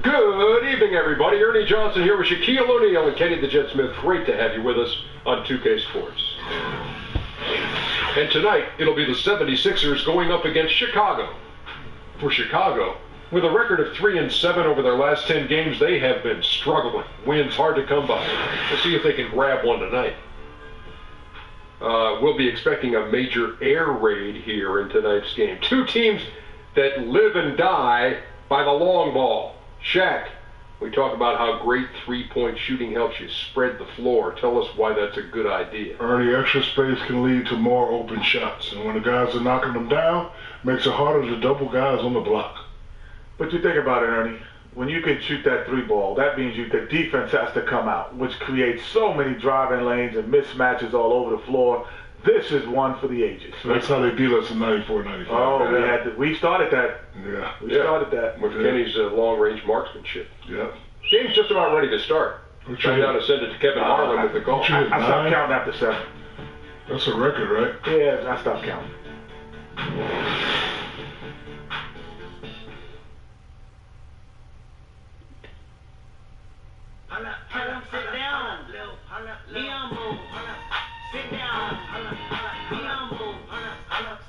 Good evening, everybody. Ernie Johnson here with Shaquille O'Neal and Kenny the Jet Smith. Great to have you with us on 2K Sports. And tonight, it'll be the 76ers going up against Chicago. For Chicago, with a record of 3-7 over their last 10 games, they have been struggling. Wins hard to come by. We'll see if they can grab one tonight. We'll be expecting a major air raid here in tonight's game. Two teams that live and die by the long ball. Shaq, we talk about how great three-point shooting helps you spread the floor. Tell us why that's a good idea. Ernie, extra space can lead to more open shots. And when the guys are knocking them down, it makes it harder to double guys on the block. But you think about it, Ernie. When you can shoot that three ball, that means the defense has to come out, which creates so many driving lanes and mismatches all over the floor. This is one for the ages. That's how they beat us in 94, 95. Oh, we started that. Yeah. We started that. With Kenny's long-range marksmanship. Yeah. Game's just about ready to start. Trying now to send it to Kevin Harlan with the call. I stopped counting after 7. That's a record, right? Yeah, I stopped counting. Sit down. Leon move. Sit down. Leon move.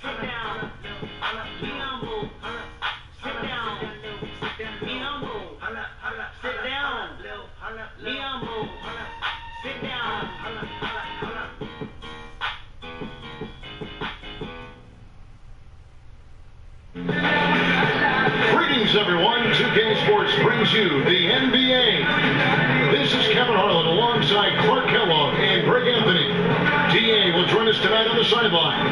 Sit down. Leon move. Sit down. Leon move. Sit down. Leon move. Sit down. Greetings, everyone. 2K Sports brings you the NBA. This is Kevin Harlan alongside Clark Kellogg and Greg Anthony. DA will join us tonight on the sideline.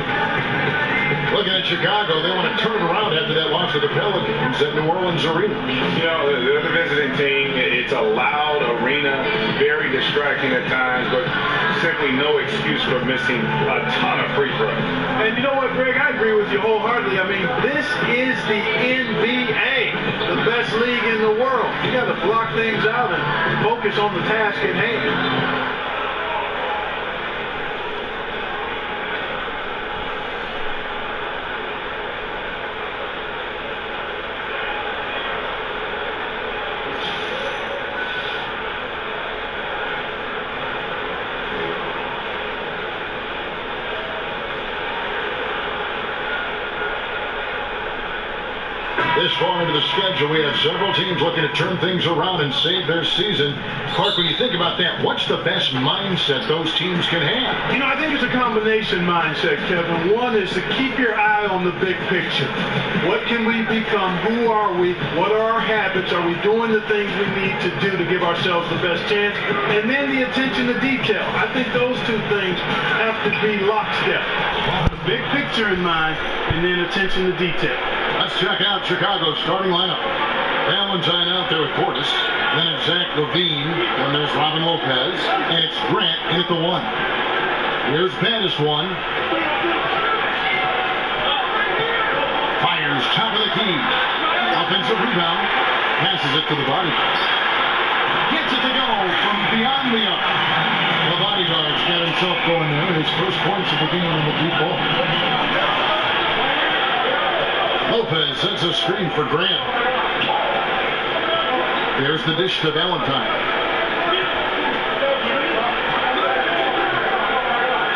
Looking at Chicago, they want to turn it around after that loss to the Pelicans at New Orleans Arena. You know, they're the visiting team. It's a loud arena, very distracting at times, but simply no excuse for missing a ton of free throws. And you know what, Greg? I agree with you wholeheartedly. I mean, this is the NBA, the best league in the world. You got to block things out and focus on the task at hand. This far into the schedule, we have several teams looking to turn things around and save their season. Clark, when you think about that, what's the best mindset those teams can have? You know, I think it's a combination mindset, Kevin. One is to keep your eye on the big picture. What can we become? Who are we? What are our habits? Are we doing the things we need to do to give ourselves the best chance? And then the attention to detail. I think those two things have to be lockstep. The big picture in mind, and then attention to detail. Let's check out Chicago's starting lineup. Valentine out there with Portis. Then it's Zach LaVine. Then there's Robin Lopez. And it's Grant in at the 1. Here's Bandis 1. Fires top of the key. Offensive rebound. Passes it to the body. Gets it to go from beyond the arc. The bodyguard's got himself going there. His first points of the game on the deep ball. Lopez sets a screen for Grant. There's the dish to Valentine.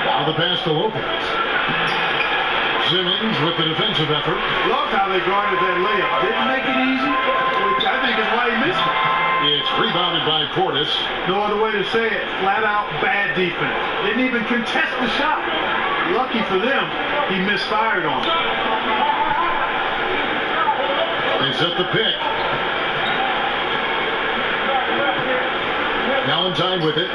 Now the pass to Lopez. Simmons with the defensive effort. Loved how they guarded that layup. Didn't make it easy, which I think is why he missed it. It's rebounded by Portis. No other way to say it. Flat out bad defense. Didn't even contest the shot. Lucky for them, he misfired on it. They set the pick. Valentine with it.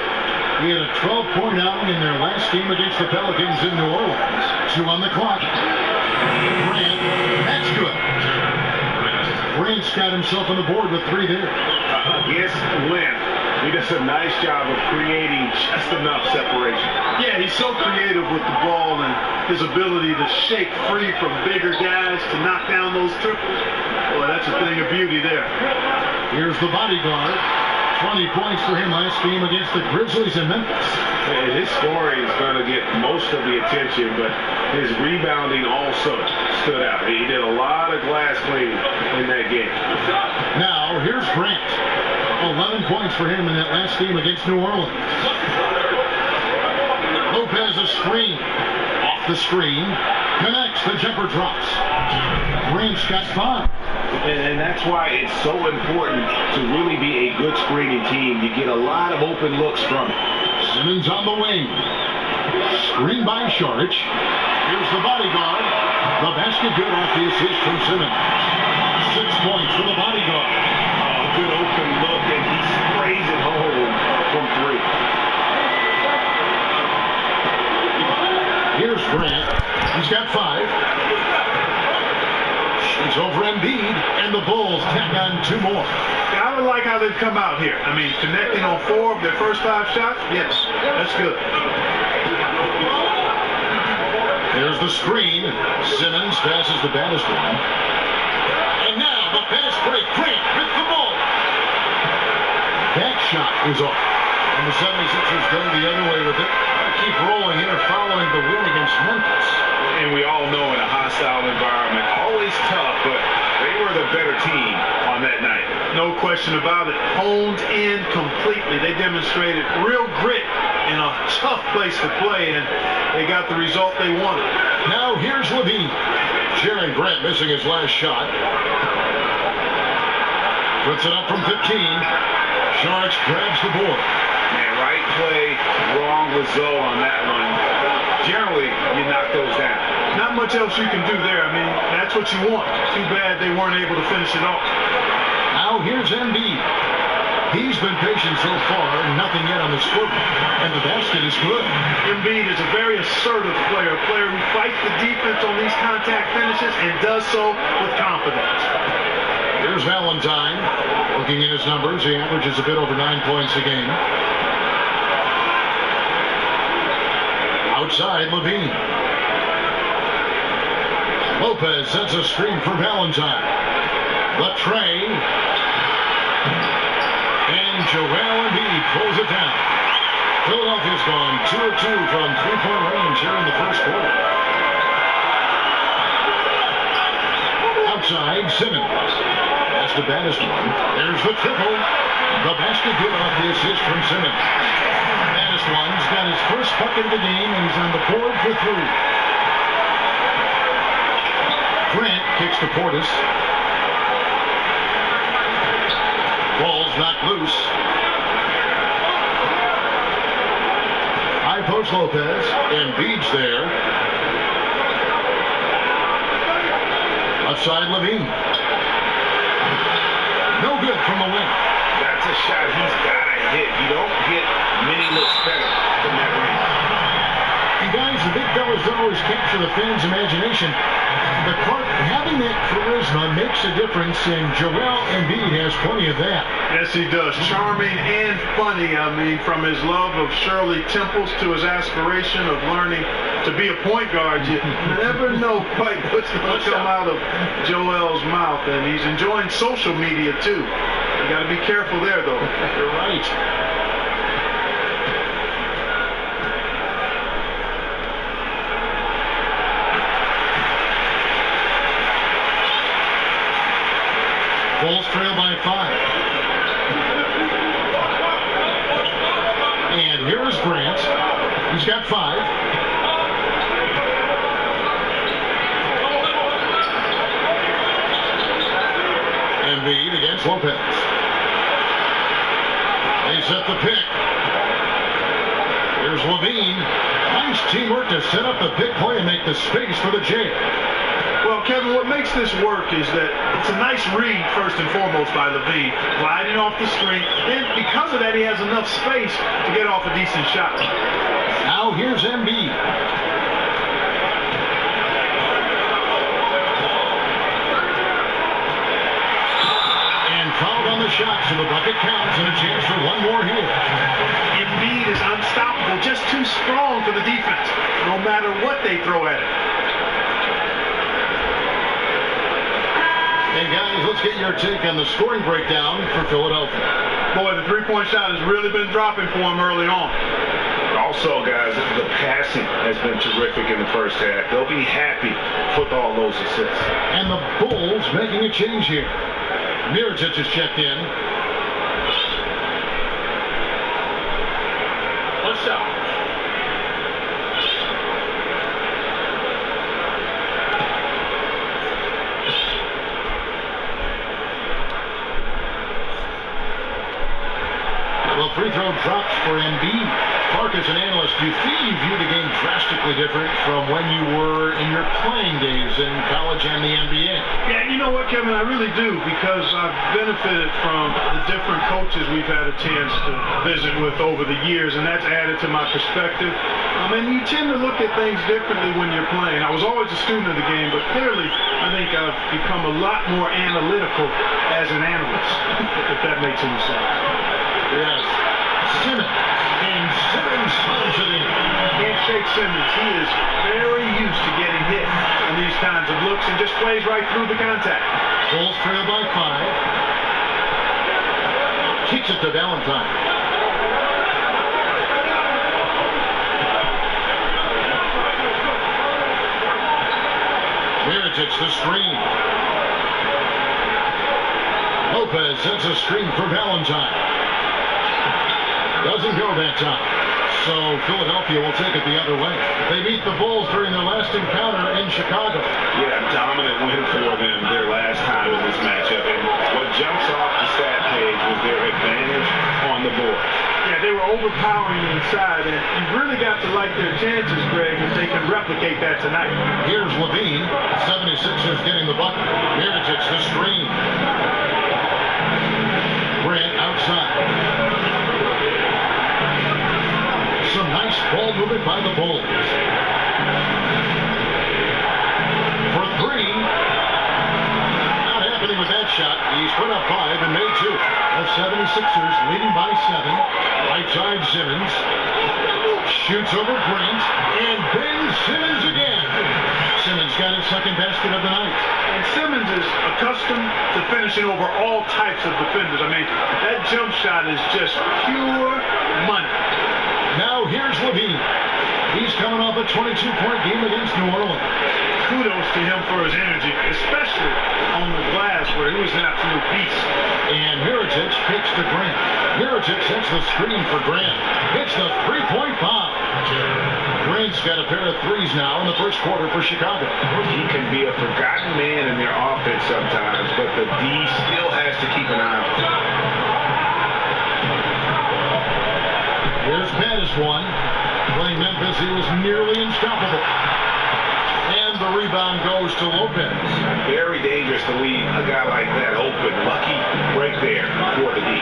He had a 12-point outing in their last game against the Pelicans in New Orleans. 2 on the clock. Grant, that's good. Grant's got himself on the board with 3 there. Yes, length. He does a nice job of creating just enough separation. Yeah, he's so creative with the ball and his ability to shake free from bigger guys to knock down those triples. Boy, that's a thing of beauty there. Here's the bodyguard. 20 points for him last game against the Grizzlies in Memphis. And his scoring is going to get most of the attention, but his rebounding also stood out. He did a lot of glass cleaning in that game. Now, here's Grant. 11 points for him in that last game against New Orleans. Lopez a screen. Off the screen. Connects. The jumper drops. Grant's got 5. And that's why it's so important to really be a good screening team. You get a lot of open looks from it. Simmons on the wing. Screen by Sharich. Here's the bodyguard. The basket good off the assist from Simmons. 6 points for the bodyguard. Good open look, and he sprays it home from 3. Here's Grant. He's got 5. Shoots over Embiid, and the Bulls tack on 2 more. I would like how they've come out here. I mean, connecting on 4 of their first 5 shots, yes, that's good. There's the screen. Simmons passes the baddest one. And now the fast break. Grant with the ball. That shot is off. And the 76ers go the other way with it. Keep rolling here following the win against Memphis. And we all know in a hostile environment, always tough, but they were the better team on that night. No question about it. Honed in completely. They demonstrated real grit in a tough place to play, and they got the result they wanted. Now here's Levine. Jerry Grant missing his last shot. Puts it up from 15. Sharich grabs the board. And right play, wrong result on that one. Generally, you knock those down. Not much else you can do there. I mean, that's what you want. Too bad they weren't able to finish it off. Now here's Embiid. He's been patient so far, nothing yet on the scoreboard, and the basket is good. Embiid is a very assertive player, a player who fights the defense on these contact finishes and does so with confidence. Here's Valentine. Looking at his numbers, he averages a bit over 9 points a game. Outside, Levine. Lopez sets a screen for Valentine. The tray. And Joel Embiid pulls it down. Philadelphia's gone 2 of 2 from 3-point range here in the first quarter. Outside, Simmons. That's the baddest one. There's the triple. The basket good off the assist from Simmons. Baddest one's got his first bucket of the game, and he's on the board for 3. Grant kicks to Portis. Ball's knocked loose. High post Lopez. Embiid's there. Outside Levine. No good from the wing. That's a shot he's got to hit. You don't get many looks better than that range. And guys, the big fellas don't always capture the fans' imagination. The Clark, having that charisma makes a difference, and Joel Embiid has plenty of that. Yes, he does. Charming and funny. I mean, from his love of Shirley Temples to his aspiration of learning to be a point guard, you never know quite what's going to come out of Joel's mouth. And he's enjoying social media, too. You got to be careful there, though. You're right. Bulls trail by 5. And here's Grant. He's got 5. Embiid against Lopez. They set the pick. Here's Levine. Nice teamwork to set up the big play and make the space for the J. Well, Kevin, what makes this work is that it's a nice read, first and foremost, by Levine, gliding off the screen. And because of that, he has enough space to get off a decent shot. Now here's Embiid. And fouled on the shot, so the bucket counts and a chance for one more here. Embiid is unstoppable, just too strong for the defense, no matter what they throw at him. And And guys, let's get your take on the scoring breakdown for Philadelphia. Boy, the three-point shot has really been dropping for him early on. Also, guys, the passing has been terrific in the first half. They'll be happy with all those assists. And the Bulls making a change here. Mirotic is checked in. What's up? Well, free throw drops for Embiid. Clark, as an analyst, do you feel you view the game drastically different from when you were in your playing days in college and the NBA? Yeah, you know what, Kevin? I really do, because I've benefited from the different coaches we've had a chance to visit with over the years, and that's added to my perspective. And you tend to look at things differently when you're playing. I was always a student of the game, but clearly I think I've become a lot more analytical as an analyst, if that makes any sense. Yes. Simmons. And Simmons punches it in. Can't shake Simmons. He is very used to getting hit on these kinds of looks and just plays right through the contact. Bulls trail by 5. Kicks it to Valentine. Mirotic the screen. Lopez sets a screen for Valentine. Doesn't go that time. So Philadelphia will take it the other way. They beat the Bulls during their last encounter in Chicago. Yeah, dominant win for them their last time in this matchup. And what jumps off the stat page was their advantage on the board. Yeah, they were overpowering inside, and you've really got to like their chances, Greg, if they can replicate that tonight. Here's Levine. 76ers getting the bucket. Mirotic the screen. Grant outside. Some nice ball movement by the Bulls. For 3. Not happening with that shot. He's put up 5 and made 2. The 76ers leading by 7. Right side Simmons. Shoots over Grant. And Ben Simmons again. Simmons got his second basket of the night. And Simmons is accustomed to finishing over all types of defenders. I mean, that jump shot is just pure money. Now here's Levine. He's coming off a 22-point game against New Orleans. Kudos to him for his energy, especially on the glass where he was an absolute beast. And Mirotic kicks to Grant. Mirotic sets the screen for Grant. Hits the three-point foul. Grant's got a pair of threes now in the first quarter for Chicago. He can be a forgotten man in their offense sometimes, but the D still has to keep an eye on him. Here's Madison. Playing Memphis, he was nearly unstoppable. And the rebound goes to Lopez. Very dangerous to leave a guy like that open. Lucky right there for the D.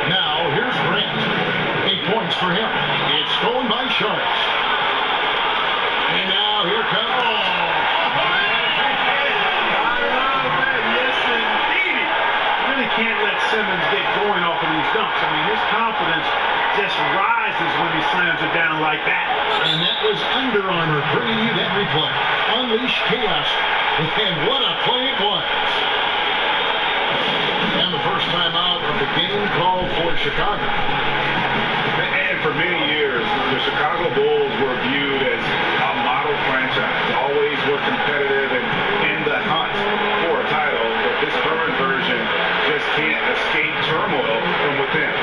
Now, here's Grant. 8 points for him. It's stolen by Sharks. And now here comes... Can't let Simmons get going off of these dunks. I mean, his confidence just rises when he slams it down like that. And that was Under Armour bringing you that replay. Unleash chaos. And what a play it was. And the first time out of the game called for Chicago. And for many years, the Chicago Bulls were viewed as a model franchise. Always were competitive and in the hunt for a title. But this current version just can't escape turmoil from within.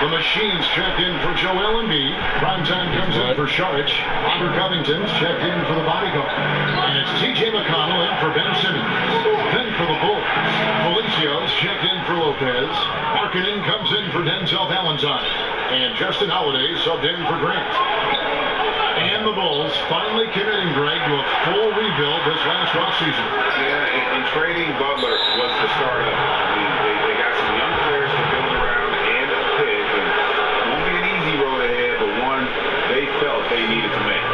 The Machine's checked in for Joel Embiid. Primetime comes in for Sharich. Robert Covington's checked in for the bodyguard. And it's T.J. McConnell in for Ben Simmons. Then for the Bulls, Felicio's checked in for Lopez. Markkanen comes in for Denzel Valentine. And Justin Holiday subbed in for Grant. And the Bulls finally committing, Greg, to a full rebuild this last offseason. Yeah, and trading Butler was the start of it. I mean, they got some young players to build around and a pick. And it won't be an easy road ahead, but one they felt they needed to make.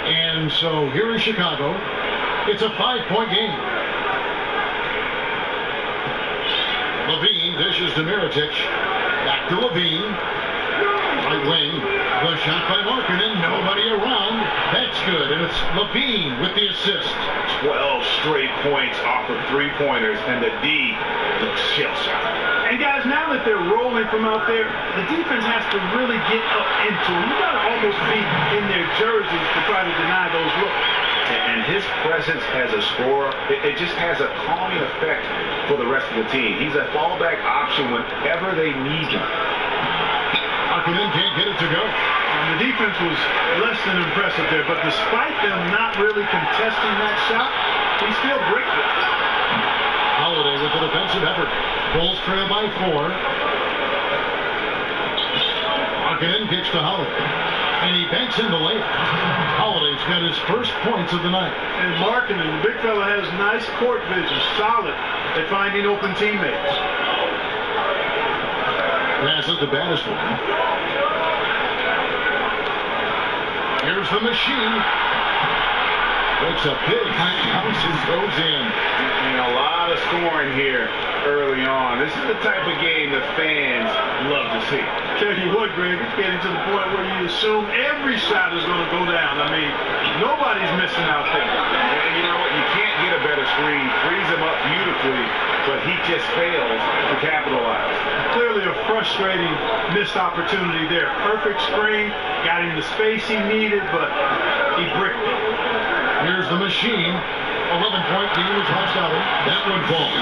And so here in Chicago, it's a 5-point game. Levine dishes to Mirotic. Back to Levine. Right wing. The shot by Markkanen. Nobody around. That's good. And it's Levine with the assist. 12 straight points off of three-pointers, and the D looks shell-shocked. And guys, now that they're rolling from out there, the defense has to really get up into them. You got to almost be in their jerseys to try to deny those looks. And his presence as a scorer, it just has a calming effect for the rest of the team. He's a fallback option whenever they need him. Markkanen can't get it to go. The defense was less than impressive there, but despite them not really contesting that shot, he still bricked it. Holiday with the defensive effort. Bulls trail by 4. Markkanen kicks to Holiday. And he banks in the layup. Holiday's got his first points of the night. And Markkanen, the big fella, has nice court vision, solid at finding open teammates. Pass it to Battiston. Here's the Machine. Makes a big bounce and goes in. And a lot of scoring here early on. This is the type of game the fans love to see. Tell you what, Greg, it's getting to the point where you assume every shot is going to go down. I mean, nobody's missing out there. And you know what? You can't get a better screen. Frees him up beautifully, but he just fails to capitalize. Clearly a frustrating missed opportunity there. Perfect screen, got him the space he needed, but he bricked it. Here's the Machine. 11-point lead is lost out. That one falls.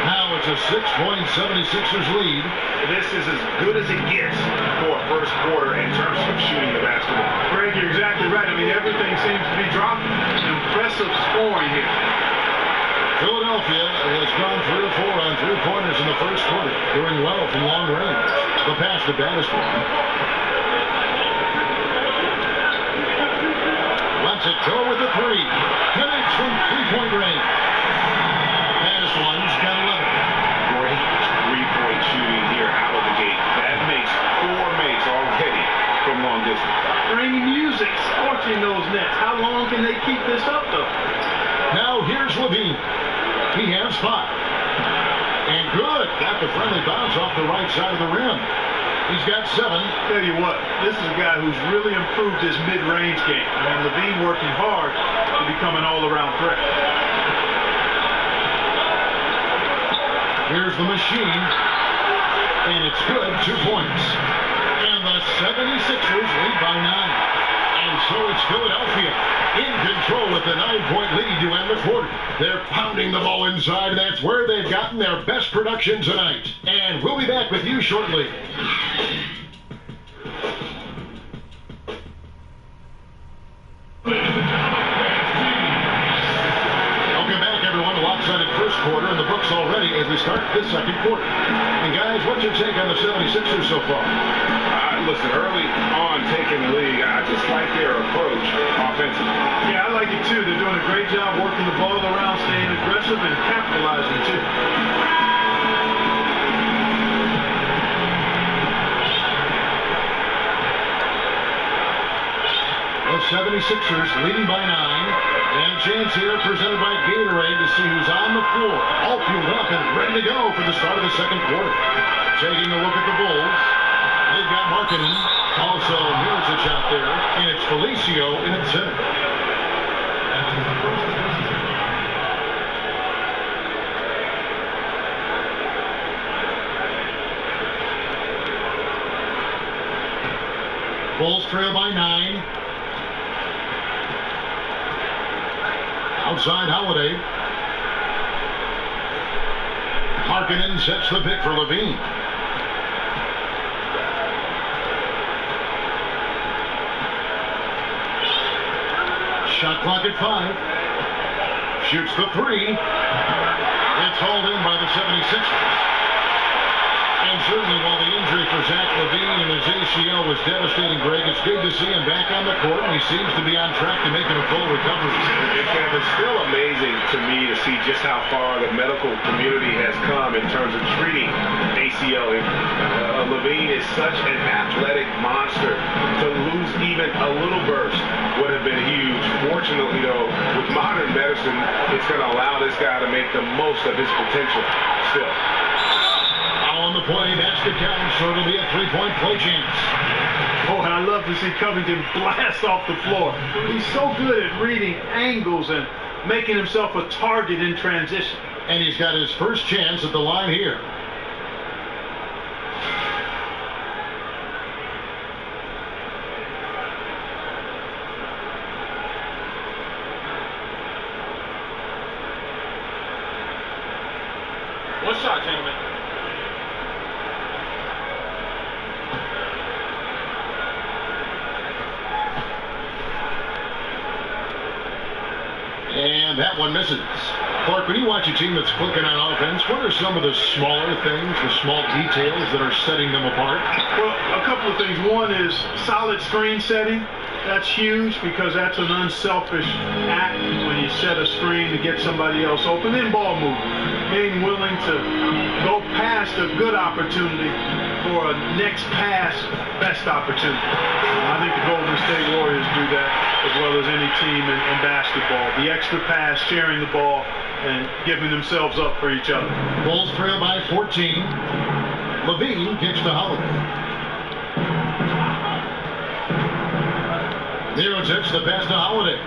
Now it's a 6-point 76ers lead. This is as good as it gets for a first quarter in terms of shooting the basketball. Greg, you're exactly right. I mean, everything seems to be dropping. Impressive scoring here. Philadelphia has gone 3 or 4 on 3-pointers in the first quarter, doing well from long range. The pass to Battiston. Lets it go with the 3. Connects from 3-point range. Battiston's got 11. Great three-point shooting here out of the gate. That makes 4 makes already from long distance. Bringing music, scorching those nets. How long can they keep this up, though? Now here's Levine. He has 5. And good. Got the friendly bounce off the right side of the rim. He's got 7. Tell you what, this is a guy who's really improved his mid-range game. I mean, Levine working hard to become an all-around threat. Here's the Machine. And it's good. 2 points. And the 76ers lead by 9. And so it's Philadelphia in control with the 9-point lead to end the quarter. They're pounding the ball inside. That's where they've gotten their best production tonight. And we'll be back with you shortly. Welcome back, everyone. A lopsided first quarter in the books already as we start this second quarter. And guys, what's your take on the 76ers so far? Listen, early on taking the lead, I just like their approach offensively. Yeah, I like it too. They're doing a great job working the ball around, staying aggressive, and capitalizing too. The 76ers leading by 9. And a chance here presented by Gatorade to see who's on the floor. All fueled up and ready to go for the start of the second quarter. Taking a look at the Bulls. They've got Markkanen, also Mirotic out there, and it's Felicio in at center. Bulls trail by 9. outside Holiday. Markkanen sets the pick for Levine. Shot clock at 5. Shoots the 3. It's hauled in by the 76ers. And certainly while the injury for Zach LaVine and his ACL was devastating, Greg, it's good to see him back on the court, and he seems to be on track to making a full recovery. It's still amazing to me to see just how far the medical community has come in terms of treating ACL. LaVine is such an athletic monster. To lose even a little burst would have been huge. Fortunately, though, with modern medicine, it's going to allow this guy to make the most of his potential still. On the play, that's the count, so it'll be a 3-point play chance. Oh, and I love to see Covington blast off the floor. He's so good at reading angles and making himself a target in transition. And he's got his first chance at the line here. One shot, gentlemen. And that one misses. Clark, when you watch a team that's clicking on offense, what are some of the smaller things, the small details that are setting them apart? Well, a couple of things. One is solid screen setting. That's huge because that's an unselfish act when you set a screen to get somebody else open. Then ball movement, being willing to go past a good opportunity for a next pass best opportunity. I think the Golden State Warriors do that as well as any team in basketball. The extra pass, sharing the ball, and giving themselves up for each other. Bulls trail by 14. Levine kicks to Holiday. Mirotic the pass to Holiday.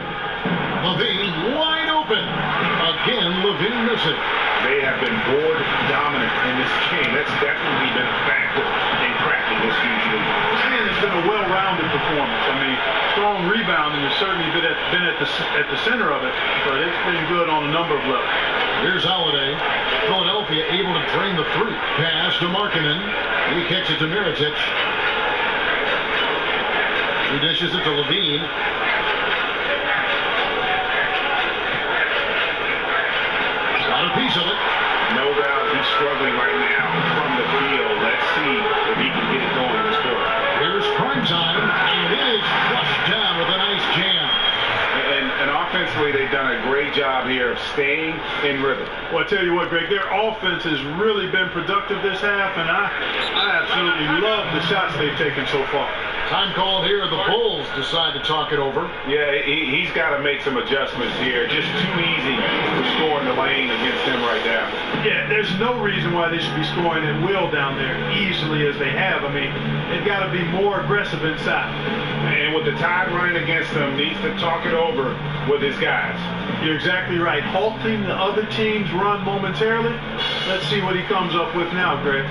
Levine wide open. Again, Levine missing. They have been board dominant in this game. That's definitely been a factor in cracking this huge lead. And it's been a well-rounded performance. I mean, strong rebounding has certainly been at the center of it, but it's been good on a number of levels. Here's Holiday. Philadelphia able to drain the 3. Pass to Markkanen. He kicks it to Mirotic. He dishes it to Levine. Got a piece of it. No doubt he's struggling right now from the field. Let's see if he can get it going in this quarter. Here's prime time, and it is flushed down with a nice jam. And offensively, they've done a great job here of staying in rhythm. Well, I tell you what, Greg, their offense has really been productive this half, and I absolutely love the shots they've taken so far. Time called here. The Bulls decide to talk it over. Yeah, he's got to make some adjustments here. Just too easy to score in the lane against him right now. Yeah, there's no reason why they should be scoring at will down there easily as they have. I mean, they've got to be more aggressive inside. And with the tide running against them, needs to talk it over with his guys. You're exactly right. Halting the other team's run momentarily. Let's see what he comes up with now, Greg.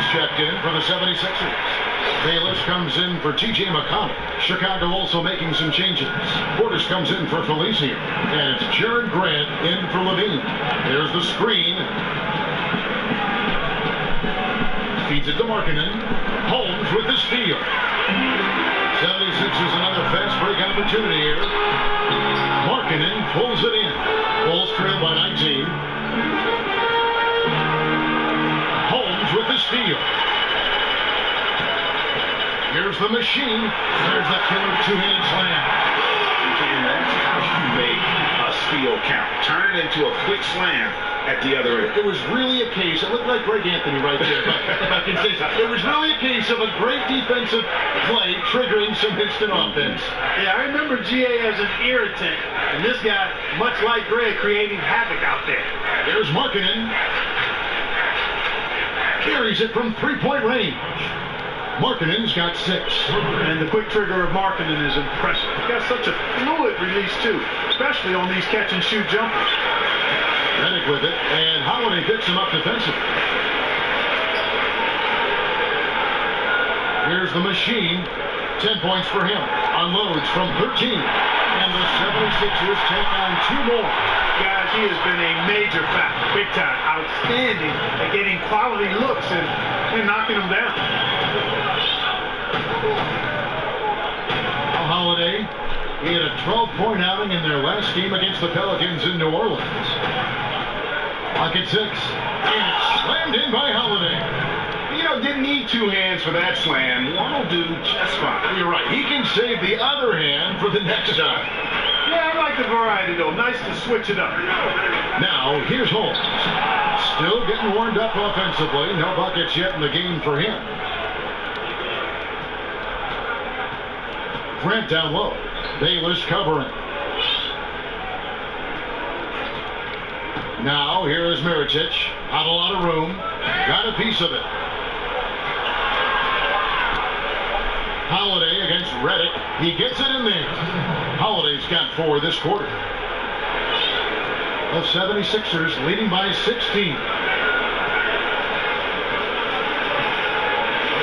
Checked in for the 76ers. Bayless comes in for T.J. McConnell. Chicago also making some changes. Portis comes in for Felicio. And it's Jared Grant in for Levine. There's the screen. Feeds it to Markkanen. Holmes with the steal. 76ers another fast break opportunity here. Markkanen pulls it in. Bulls trail by 19. With the steal. Here's the machine. There's the killer two-handed slam. And that's how you make a steal count. Turn it into a quick slam at the other end. It was really a case, it looked like Greg Anthony right there, if I can say so. It was really a case of a great defensive play triggering some instant offense. Yeah, I remember GA as an irritant, and this guy, much like Greg, creating havoc out there. There's Markkanen. Carries it from three-point range. Markkanen's got 6. And the quick trigger of Markkanen is impressive. He's got such a fluid release, too, especially on these catch-and-shoot jumpers. Redick with it, and Holiday picks him up defensively. Here's the machine. 10 points for him. Unloads from 13. And the 76ers take on 2 more. Guys, he has been a major factor, big time, outstanding at getting quality looks and knocking them down. Holiday, he had a 12-point outing in their last game against the Pelicans in New Orleans. Clock at 6. And it's slammed in by Holiday. You know, didn't need 2 hands for that slam. One will do just fine. You're right. He can save the other hand for the next time. Yeah, I like the variety, though. Nice to switch it up. Now, here's Holmes. Still getting warmed up offensively. No buckets yet in the game for him. Grant down low. Bayless covering. Now, here is Mirotic. Not a lot of room. Got a piece of it. Holiday against Redick. He gets it in there. Holiday's got 4 this quarter. The 76ers leading by 16.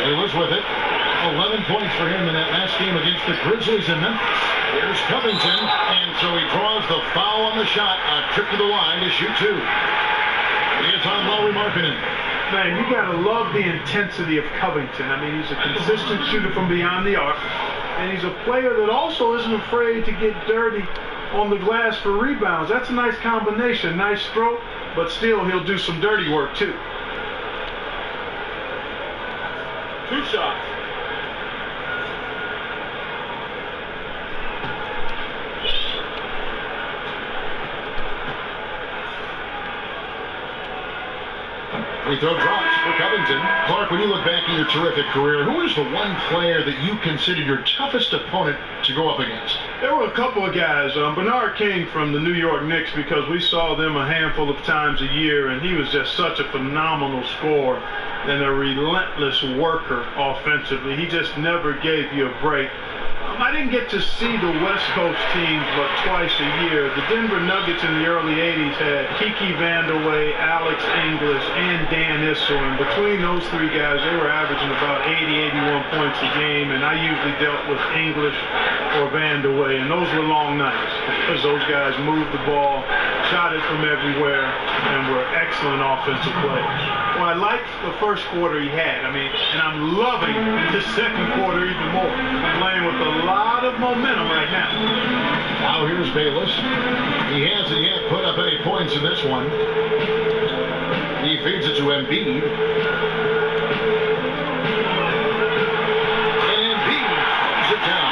Bayless with it. 11 points for him in that last game against the Grizzlies in Memphis. Here's Covington, and so he draws the foul on the shot. A trip to the line to shoot 2. It's on Lauri Markkanen. Man, you gotta love the intensity of Covington. I mean, he's a consistent shooter from beyond the arc, and he's a player that also isn't afraid to get dirty on the glass for rebounds. That's a nice combination, nice stroke, but still he'll do some dirty work too. 2 shots. Free throw drops for Covington. Clark, when you look back at your terrific career, who is the one player that you consider your toughest opponent to go up against? There were a couple of guys. Bernard King from the New York Knicks, because we saw them a handful of times a year, and he was just such a phenomenal scorer and a relentless worker offensively. He just never gave you a break. I didn't get to see the West Coast teams but twice a year. The Denver Nuggets in the early 80s had Kiki Vandeweghe, Alex English, and Dan Issel. And between those 3 guys, they were averaging about 80, 81 points a game. And I usually dealt with English or Vandeweghe. And those were long nights because those guys moved the ball, shot it from everywhere, and were excellent offensive players. Well, I liked the first quarter he had. And I'm loving the second quarter even more. Playing with a lot of momentum right now. Now here's Bayless. He hasn't yet put up any points in this one. He feeds it to Embiid. And Embiid throws it down.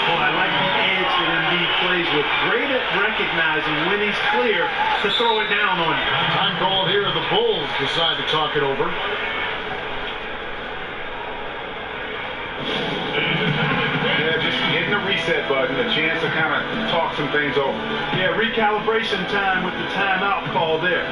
Well, I like the edge that Embiid plays with. Great at recognizing when he's clear to throw it down on you. Time called here. The Bulls decide to talk it over. Hitting the reset button, a chance to kind of talk some things over. Yeah, recalibration time with the timeout call there.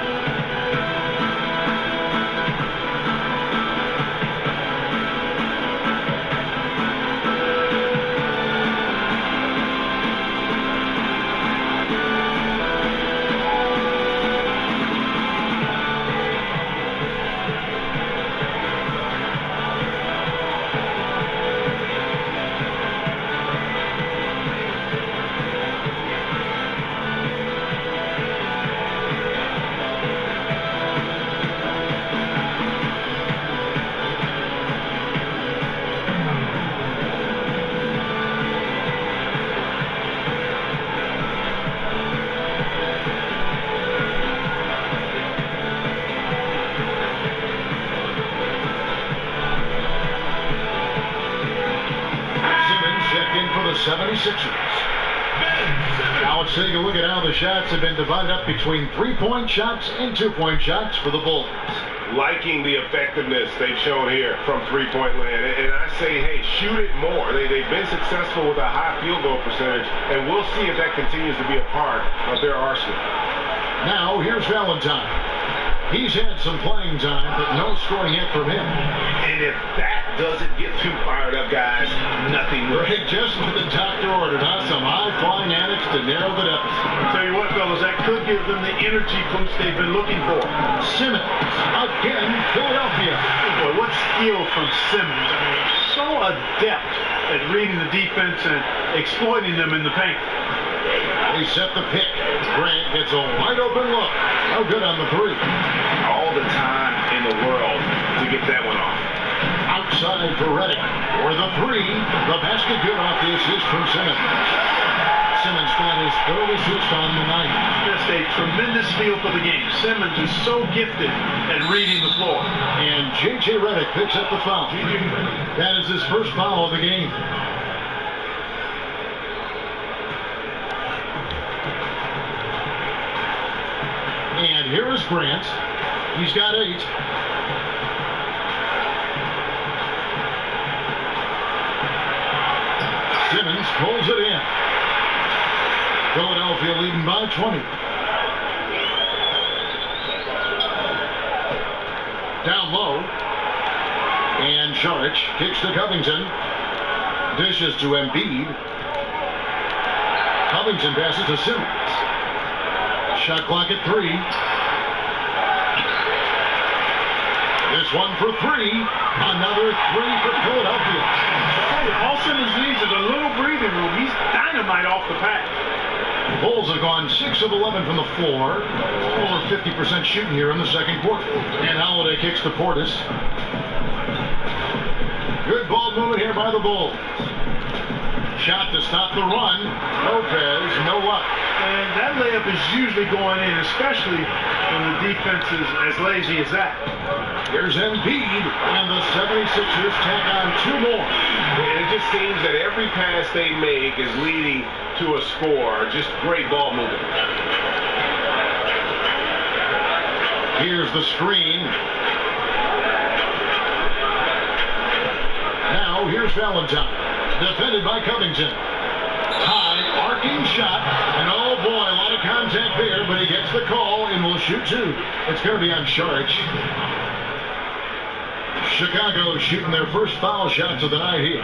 let's take a look at how the shots have been divided up between 3-point shots and 2-point shots for the Bulls. Liking the effectiveness they've shown here from three-point land. And I say, hey, shoot it more. They've been successful with a high field goal percentage, and we'll see if that continues to be a part of their arsenal. Now, here's Valentine. He's had some playing time, but no scoring yet from him. And if that doesn't get too fired up, guys, nothing will. Right, just what the doctor ordered, huh? Some high-flying antics to narrow the deficit. I'll tell you what, fellas, that could give them the energy boost they've been looking for. Simmons, again, Philadelphia. Boy, what skill from Simmons. I mean, so adept at reading the defense and exploiting them in the paint. They set the pick. Grant gets a wide-open look. No good on the three. All the time in the world to get that one off. Outside for Reddick. For the three. The basket good off the assist from Simmons. Simmons got his third assist on the night. Just a tremendous feel for the game. Simmons is so gifted at reading the floor. And J.J. Reddick picks up the foul. That is his first foul of the game. And here is Grant. He's got 8. Simmons pulls it in. Philadelphia leading by 20. Down low. And Saric kicks to Covington. Dishes to Embiid. Covington passes to Simmons. Shot clock at 3. This one for 3. Another 3 for Philadelphia. All Simmons needs is a little breathing room. He's dynamite off the pass. The Bulls have gone 6 of 11 from the floor. Over 50% shooting here in the second quarter. And Holiday kicks to Portis. Good ball movement here by the Bulls. Shot to stop the run. Lopez, no luck. And that layup is usually going in, especially when the defense is as lazy as that. Here's Embiid, and the 76ers tack on 2 more. And it just seems that every pass they make is leading to a score. Just great ball movement. Here's the screen. Now, here's Valentine. Defended by Covington. High, arcing shot. And oh boy, a lot of contact there, but he gets the call and will shoot 2. It's going to be on Saric. Chicago shooting their first foul shots of the night here.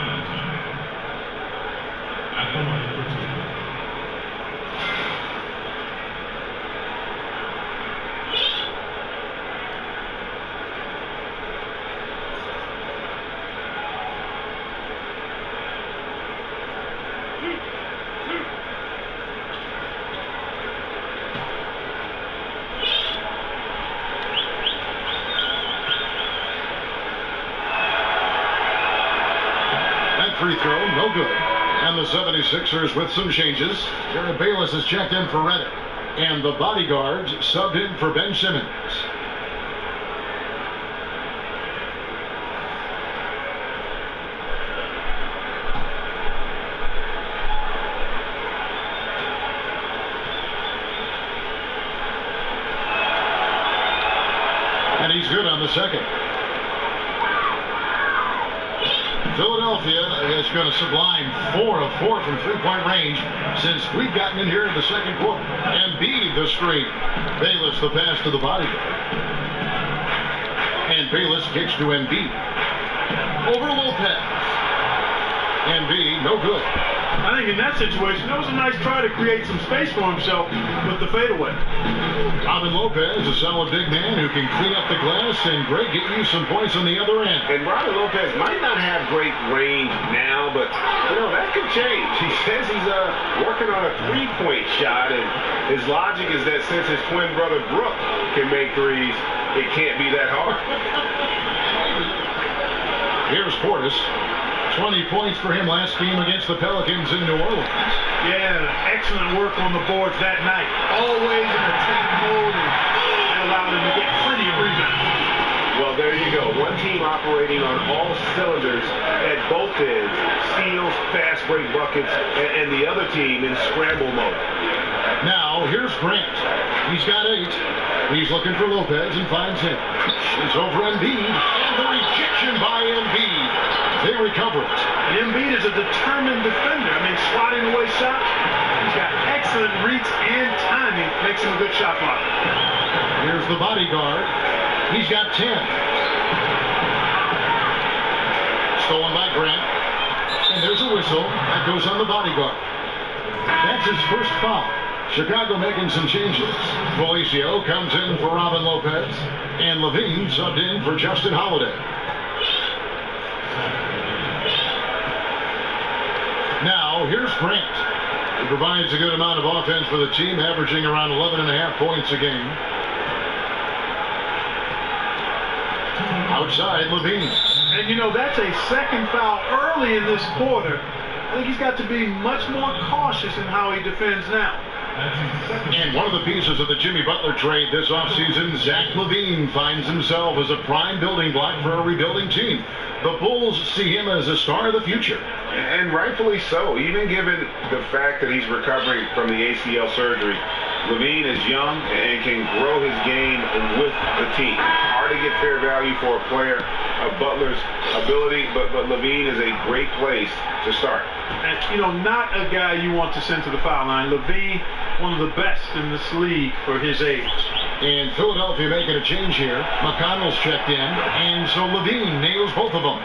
Free throw, no good. And the 76ers with some changes. Jared Bayless has checked in for Reddick. And the bodyguards subbed in for Ben Simmons. And he's good on the second. Philadelphia is going to sublime 4 of 4 from 3-point range since we've gotten in here in the second quarter. Embiid the screen. Bayless the pass to the bodyguard. And Bayless kicks to Embiid. Over Lopez. Embiid, no good. I think in that situation, that was a nice try to create some space for himself with the fadeaway. Robin Lopez, a solid big man who can clean up the glass and great get you some points on the other end. And Robin Lopez might not have great range now, but that could change. He says he's working on a 3-point shot, and his logic is that since his twin brother Brooke can make threes, it can't be that hard. Here's Portis. 20 points for him last game against the Pelicans in New Orleans. Yeah, excellent work on the boards that night. Always in attack mode, and that allowed him to get plenty of rebounds. Well, there you go. One team operating on all cylinders at both ends. Steals, fast break buckets, and the other team in scramble mode. Now, here's Grant. He's got 8. He's looking for Lopez and finds him. It's over Embiid, and the rejection by Embiid. They recover it. And Embiid is a determined defender. I mean, swatting away shots. He's got excellent reach and timing. Makes him a good shot blocker. Here's the bodyguard. He's got 10. Stolen by Grant. And there's a whistle. That goes on the bodyguard. That's his first foul. Chicago making some changes. Felicio comes in for Robin Lopez. And Levine subbed in for Justin Holiday. Now, here's Grant. He provides a good amount of offense for the team, averaging around 11.5 points a game. Outside, Levine. And, you know, that's a second foul early in this quarter. I think he's got to be much more cautious in how he defends now. And one of the pieces of the Jimmy Butler trade this offseason, Zach LaVine finds himself as a prime building block for a rebuilding team. The Bulls see him as a star of the future. And rightfully so, even given the fact that he's recovering from the ACL surgery. Levine is young and can grow his game with the team. Hard to get fair value for a player of Butler's ability, but Levine is a great place to start. And, you know, not a guy you want to send to the foul line. Levine, one of the best in this league for his age. And Philadelphia making a change here. McConnell's checked in, and so Levine nails both of them.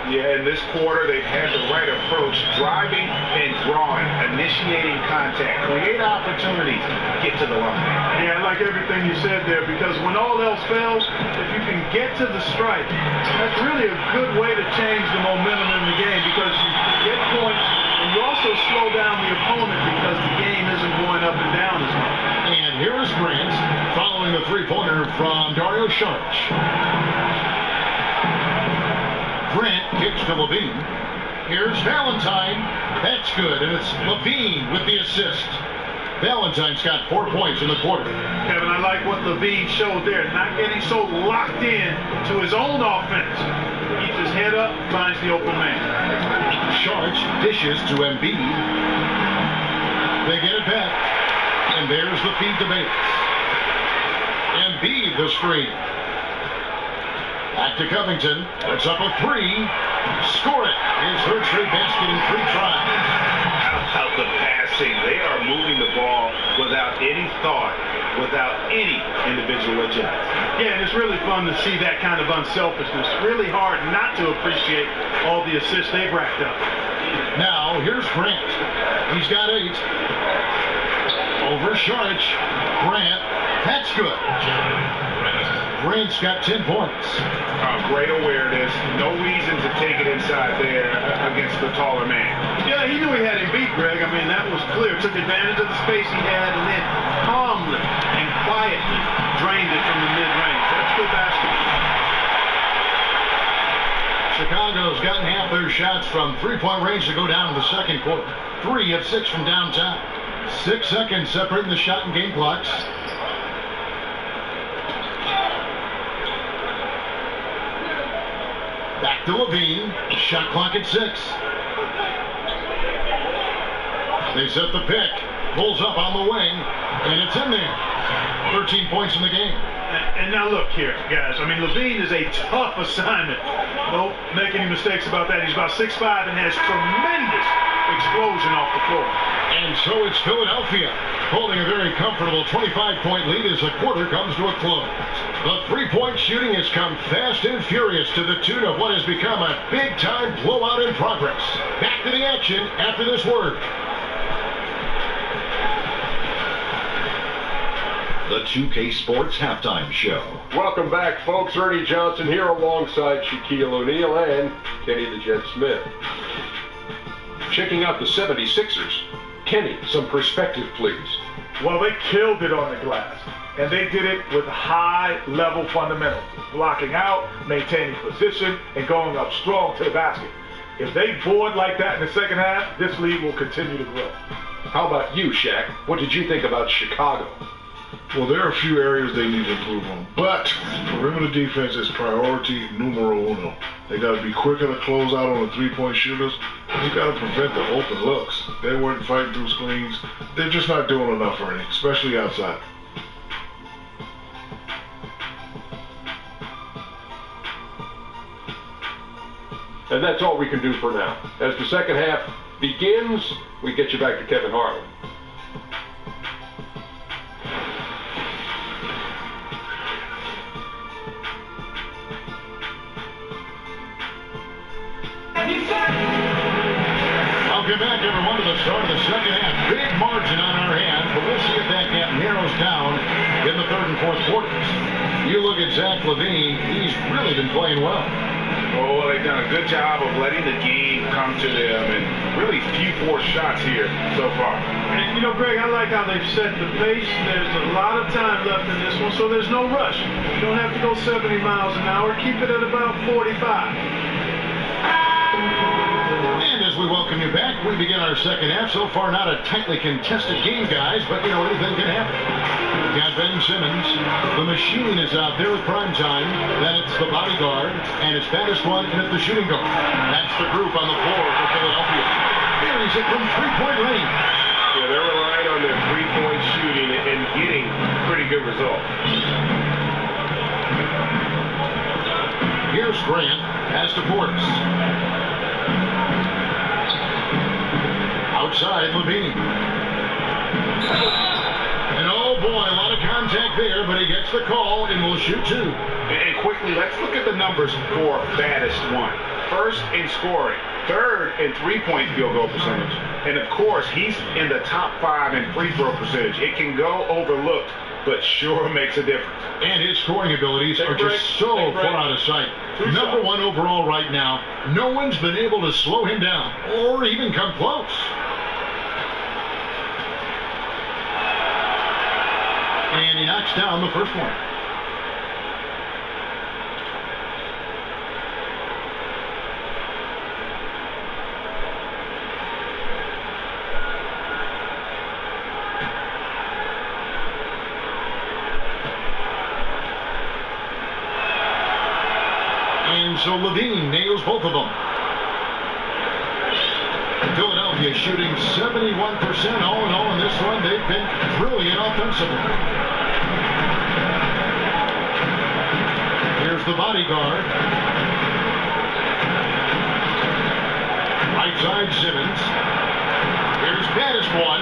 Yeah, in this quarter, they've had the right approach, driving and drawing, initiating contact, create opportunities, get to the line. Yeah, I like everything you said there, because when all else fails, if you can get to the stripe, that's really a good way to change the momentum in the game, because you get points, and you also slow down the opponent because the game isn't going up and down as much. And here is Grant, following the three-pointer from Dario Saric. Grant kicks to Levine. Here's Valentine. That's good, and it's Levine with the assist. Valentine's got 4 points in the quarter. Kevin, I like what Levine showed there, not getting so locked in to his own offense. Keeps his head up, finds the open man. Saric dishes to Embiid. They get it back, and there's the feed to Bates. Embiid the screen. Back to Covington. It's up a 3. Score it. His third straight basket in 3 tries. How about the passing? They are moving the ball without any thought, without any individual agenda. Yeah, and it's really fun to see that kind of unselfishness. Really hard not to appreciate all the assists they've racked up. Now, here's Grant. He's got 8. Over Saric. Grant. That's good. Grant's got 10 points. Great awareness. No reason to take it inside there against the taller man. Yeah, he knew he had him beat, Greg. I mean, that was clear. Took advantage of the space he had and then calmly and quietly drained it from the mid-range. That's good basketball. Chicago's gotten half their shots from three-point range to go down in the second quarter. 3 of 6 from downtown. 6 seconds separating the shot and game clocks. Back to Levine. Shot clock at 6. They set the pick. Pulls up on the wing. And it's in there. 13 points in the game. And now look here, guys. I mean, Levine is a tough assignment. Don't make any mistakes about that. He's about 6'5" and has tremendous explosion off the floor. And so it's Philadelphia holding a very comfortable 25-point lead as the quarter comes to a close. The three-point shooting has come fast and furious to the tune of what has become a big-time blowout in progress. Back to the action after this word. The 2K Sports Halftime Show. Welcome back, folks. Ernie Johnson here alongside Shaquille O'Neal and Kenny the Jet Smith. Checking out the 76ers. Kenny, some perspective, please. Well, they killed it on the glass, and they did it with high-level fundamentals, blocking out, maintaining position, and going up strong to the basket. If they board like that in the second half, this league will continue to grow. How about you, Shaq? What did you think about Chicago? Well, there are a few areas they need to improve on, but perimeter defense is priority numero uno. They got to be quicker to close out on the three-point shooters. You got to prevent the open looks. They weren't fighting through screens. They're just not doing enough, Ernie, especially outside. And that's all we can do for now. As the second half begins, we get you back to Kevin Harlan. Welcome back, everyone, to the start of the second half. Big margin on our hands, but we'll see if that gap narrows down in the third and fourth quarters. You look at Zach LaVine, he's really been playing well. Oh, they've done a good job of letting the game come to them, and really few forced shots here so far. And, you know, Greg, I like how they've set the pace. There's a lot of time left in this one, so there's no rush. You don't have to go 70 miles an hour. Keep it at about 45. And as we welcome you back, we begin our second half. So far, not a tightly contested game, guys, but, you know, anything can happen. We've got Ben Simmons. The machine is out there with prime time. Then it's the bodyguard, and it's baddest one, and it's the shooting guard. That's the group on the floor for Philadelphia. Buries it from three-point range. Yeah, they're relying on their three-point shooting and getting pretty good results. Here's Grant. Pass to Portis. Outside, LaVine. And oh boy, a lot of contact there, but he gets the call and will shoot two. And quickly, let's look at the numbers for baddest one. First in scoring, third in three-point field goal percentage, and of course, he's in the top 5 in free throw percentage. It can go overlooked, but sure makes a difference. And his scoring abilities are just so far out of sight. Number 1 overall right now. No one's been able to slow him down or even come close. And he knocks down the first one. And so LaVine nails both of them. Philadelphia shooting 71% all in all in this one. They've been brilliant offensively. Here's the bodyguard. Right side Simmons. Here's baddest one.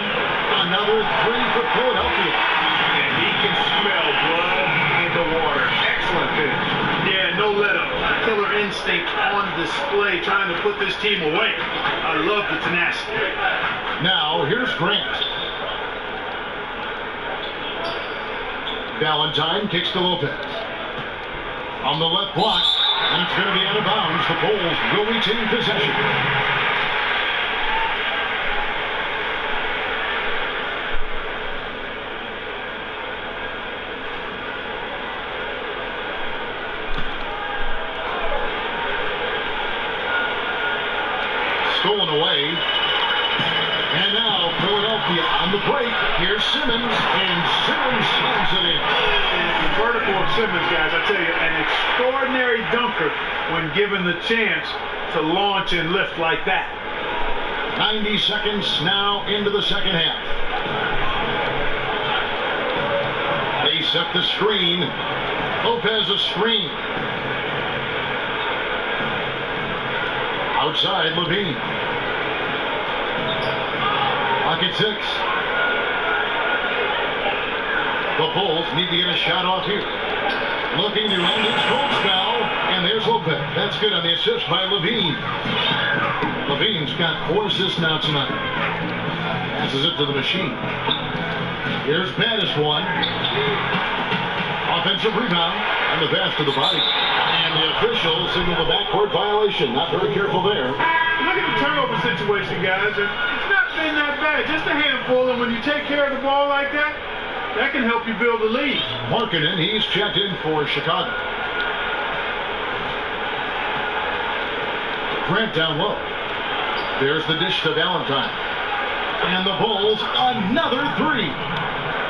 Another three for Philadelphia. And he can smell blood in the water. Excellent finish. Yeah, no let up. Killer instinct on display, trying to put this team away. I love the tenacity. Now, here's Grant. Valentine kicks to Lopez. On the left block, and it's going to be out of bounds. The Bulls will retain possession. Stolen away. And now Philadelphia on the break. Here's Simmons, and Simmons slams it in. The vertical of Simmons, guys, I tell you, an extraordinary dunker when given the chance to launch and lift like that. 90 seconds now into the second half. They set the screen. Lopez a screen. Outside, LaVine. Pocket 6. The Bulls need to get a shot off here. Looking to end his cold spell, and there's Lopez. That's good on the assist by LaVine. LaVine's got 4 assists now tonight. Passes it to the machine. Here's baddest one. Offensive rebound, and the pass to the body. And the officials signal the backcourt violation. Not very careful there. Look at the turnover situation, guys. It's not been that bad. Just a handful, and when you take care of the ball like that, that can help you build a lead. Markkanen, he's checked in for Chicago. Grant down low. There's the dish to Valentine. And the Bulls, another three.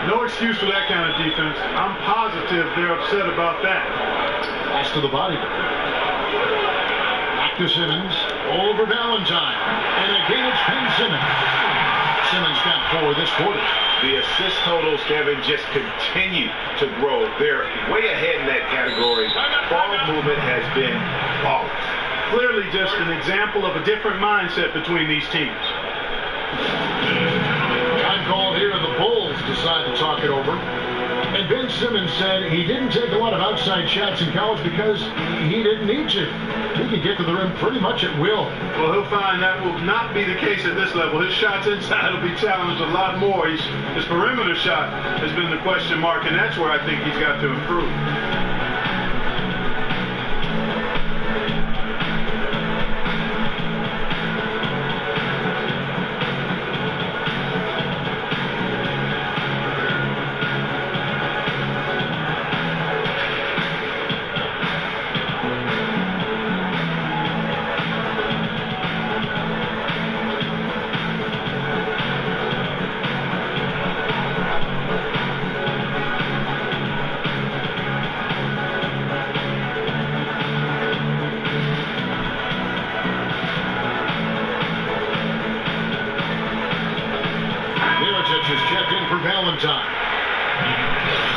No excuse for that kind of defense. I'm positive they're upset about that. Pass to the body. Back to Simmons. Over Valentine. And again, it's Ben Simmons. Simmons got 4 this quarter. The assist totals, Kevin, just continue to grow. They're way ahead in that category. Ball movement has been flawless. Clearly just an example of a different mindset between these teams. Time called here, and the Bulls decide to talk it over. And Ben Simmons said he didn't take a lot of outside shots in college because he didn't need to. He can get to the rim pretty much at will. Well, he'll find that will not be the case at this level. His shots inside will be challenged a lot more. His perimeter shot has been the question mark, and that's where I think he's got to improve.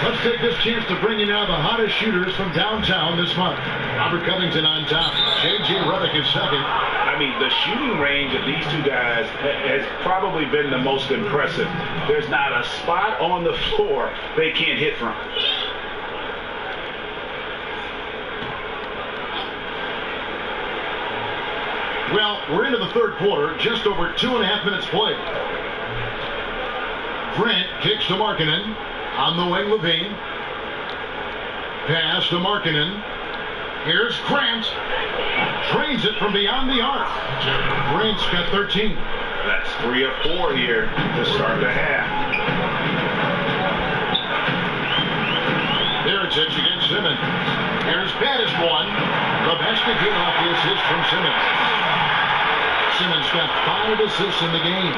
Let's take this chance to bring you now the hottest shooters from downtown this month. Robert Covington on top. J.J. Redick is second. I mean, the shooting range of these two guys has probably been the most impressive. There's not a spot on the floor they can't hit from. Well, we're into the third quarter, just over 2.5 minutes played. Grant kicks to Markkanen. On the wing, Levine. Pass to Markkanen. Here's Grant. Trains it from beyond the arc. Grant's got 13. That's 3 of 4 here to start the half. Mirotic against Simmons. Here's Baddest one. The best to get off the assist from Simmons. Simmons got 5 assists in the game.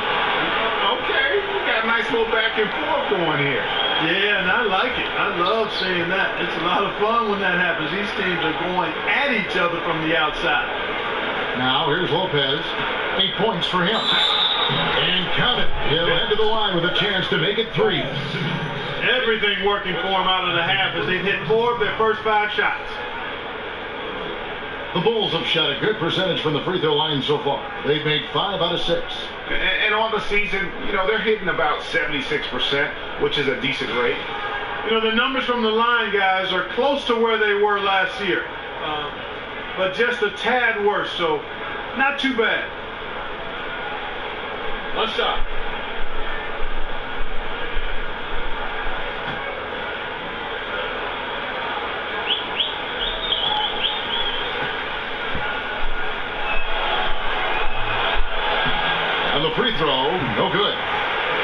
Okay, we got a nice little back and forth going here. Yeah, and I like it. I love seeing that. It's a lot of fun when that happens. These teams are going at each other from the outside. Now, here's Lopez. 8 points for him. And count it. He'll head to the line with a chance to make it 3. Everything working for him out of the half as they've hit 4 of their first 5 shots. The Bulls have shot a good percentage from the free throw line so far. They've made 5 out of 6. And on the season, they're hitting about 76%, which is a decent rate. The numbers from the line, guys, are close to where they were last year. But just a tad worse, so not too bad. One shot. And the free throw, no good.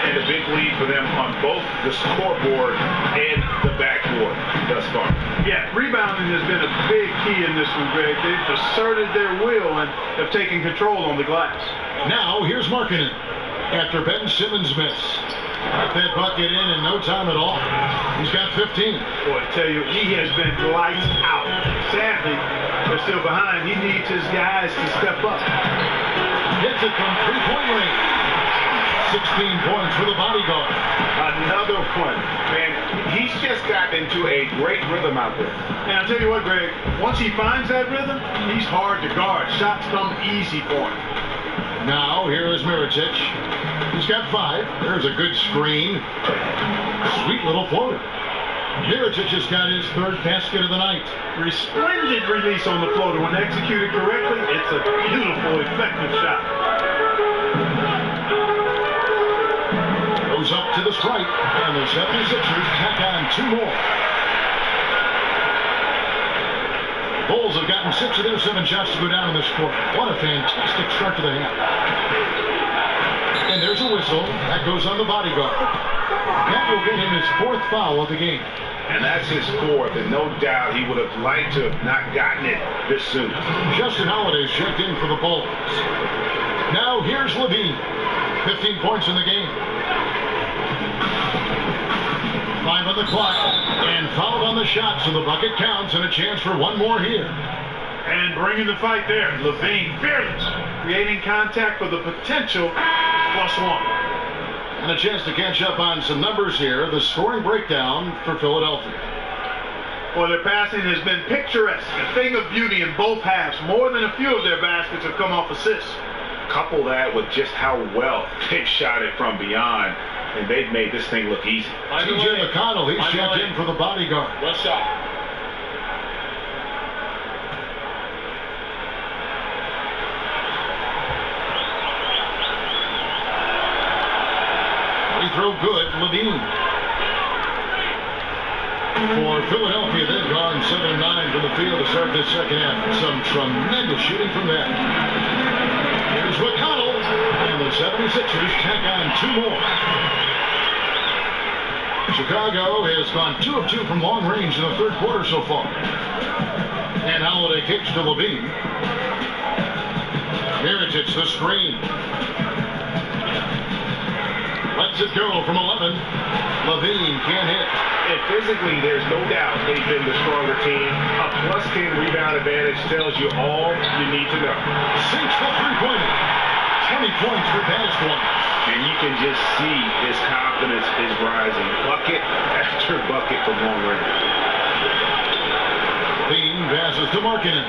And a big lead for them on both the scoreboard and the backboard thus far. Yeah, rebounding has been a big key in this one, Greg. They've asserted their will and have taken control on the glass. Now, here's Markkanen after Ben Simmons' miss. Got that bucket in no time at all. He's got 15. Boy, I tell you, he has been lights out. Sadly, they're still behind. He needs his guys to step up. Hits it from three-point range. 16 points for the bodyguard. Another one. Man, he's just gotten into a great rhythm out there. And I'll tell you what, Greg, once he finds that rhythm, he's hard to guard. Shots come easy for him. Now, here is Mirotic. He's got 5. There's a good screen. Sweet little floater. Mirotic has got his 3rd basket of the night. Splendid release on the floater. When executed correctly, it's a beautiful, effective shot. Goes up to the stripe, and the 76ers tack on 2 more. Bulls have gotten 6 of their 7 shots to go down in this quarter. What a fantastic start to the half. And there's a whistle. That goes on the bodyguard. That will get him his 4th foul of the game. And that's his 4th, and no doubt he would have liked to have not gotten it this soon. Justin Holiday's checked in for the Bulls. Now here's Levine. 15 points in the game. 5 on the clock, and fouled on the shot, so the bucket counts, and a chance for one more here. And bringing the fight there, Levine, fearless, creating contact for the potential +1. And a chance to catch up on some numbers here. The scoring breakdown for Philadelphia. Well, their passing has been picturesque, a thing of beauty in both halves. More than a few of their baskets have come off assists. Couple that with just how well they've shot it from beyond, and they've made this thing look easy. TJ McConnell, he's checked in for the bodyguard. Well shot. Free throw good, Levine. For Philadelphia, they've gone 7-9 from the field to start this second half. Some tremendous shooting from them. Here's McConnell, and the 76ers tack on 2 more. Chicago has gone 2 of 2 from long range in the third quarter so far. And Holiday kicks to Levine. Mirotic the screen. Lets it go from 11. Levine can't hit. And physically, there's no doubt they've been the stronger team. A +10 rebound advantage tells you all you need to know. Sinks the three-pointer. 20 points for Baniston. And you can just see his confidence is rising. Bucket after bucket from long range. Levine passes to Markkanen.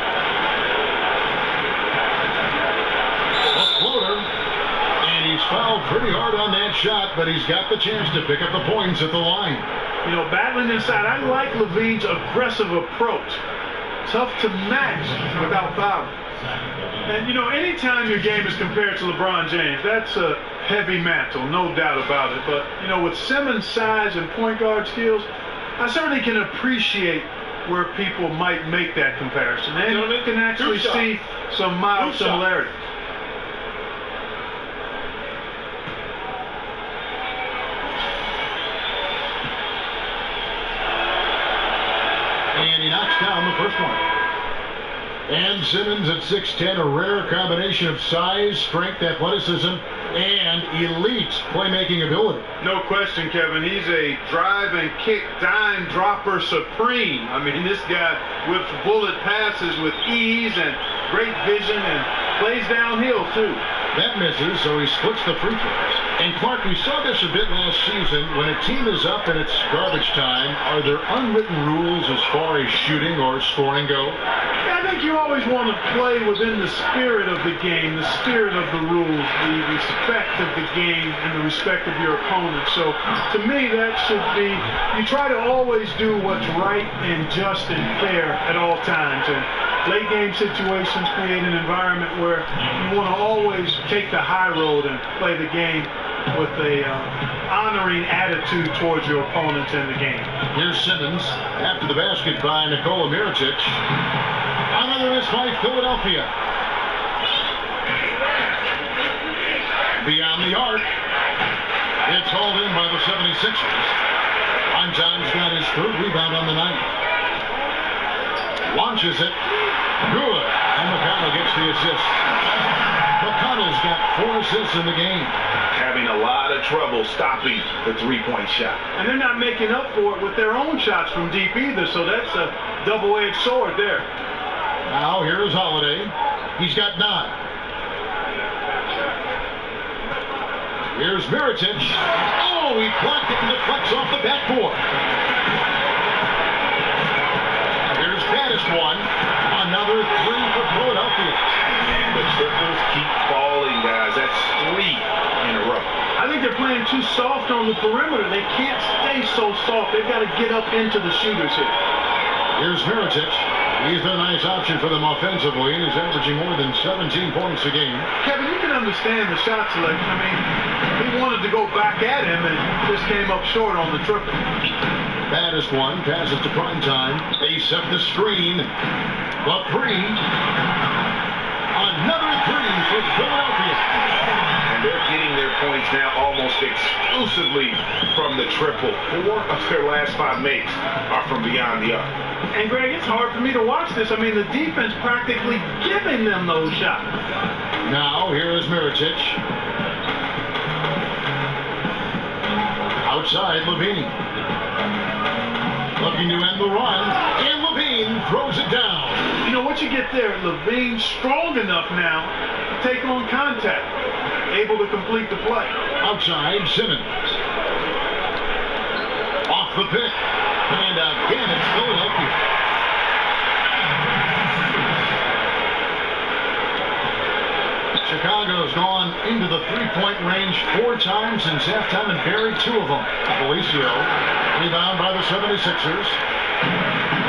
A floater. And he's fouled pretty hard on that shot, but he's got the chance to pick up the points at the line. You know, battling inside, I like Levine's aggressive approach. Tough to match without fouling. And, you know, anytime your game is compared to LeBron James, that's a heavy mantle, no doubt about it. But, you know, with Simmons' size and point guard skills, I certainly can appreciate where people might make that comparison. And you can actually see some mild similarity. And he knocks down the first one. And Simmons at 6'10", a rare combination of size, strength, athleticism, and elite playmaking ability. No question, Kevin. He's a drive and kick dime dropper supreme. I mean, this guy whips bullet passes with ease and great vision and plays downhill, too. That misses, so he splits the free throws. And Clark, we saw this a bit last season. When a team is up and it's garbage time, are there unwritten rules as far as shooting or scoring go? I think you always want to play within the spirit of the game, the spirit of the rules, the respect of the game, and the respect of your opponent. So, to me, that should be, you try to always do what's right and just and fair at all times. And late game situations create an environment where you want to always take the high road and play the game with a honoring attitude towards your opponents in the game. Here's Simmons after the basket by Nikola Mirotic. Another miss by Philadelphia. Beyond the arc. It's hauled in by the 76ers. Anton's got his third rebound on the night. Launches it. Good. And McConnell gets the assist. McConnell's got 4 assists in the game. Having a lot of trouble stopping the three-point shot. And they're not making up for it with their own shots from deep either, so that's a double-edged sword there. Now here's Holiday. He's got 9. Here's Mirotic. Oh, he blocked it and deflects off the backboard. Here's Baniston. Another 3 for Philadelphia. And the triples keep falling, guys. That's 3 in a row. I think they're playing too soft on the perimeter. They can't stay so soft. They've got to get up into the shooters here. Here's Mirotic. He's been a nice option for them offensively. He's averaging more than 17 points a game. Kevin, you can understand the shot selection. I mean, he wanted to go back at him and just came up short on the triple. Baddest one passes to Primetime. They set the screen. The 3. Another 3 for Philadelphia. And they're getting their points now almost exclusively from the triple. 4 of their last 5 makes are from beyond the arc. And Greg, it's hard for me to watch this. I mean, the defense practically giving them those shots. Now, here is Mirotic. Outside, Levine. Looking to end the run, and Levine throws it down. You know what you get there? Levine's strong enough now to take on contact, able to complete the play. Outside, Simmons. Off the pick. And again, it's Philadelphia. Chicago's gone into the three-point range 4 times since halftime and buried 2 of them. Felicio, rebound by the 76ers.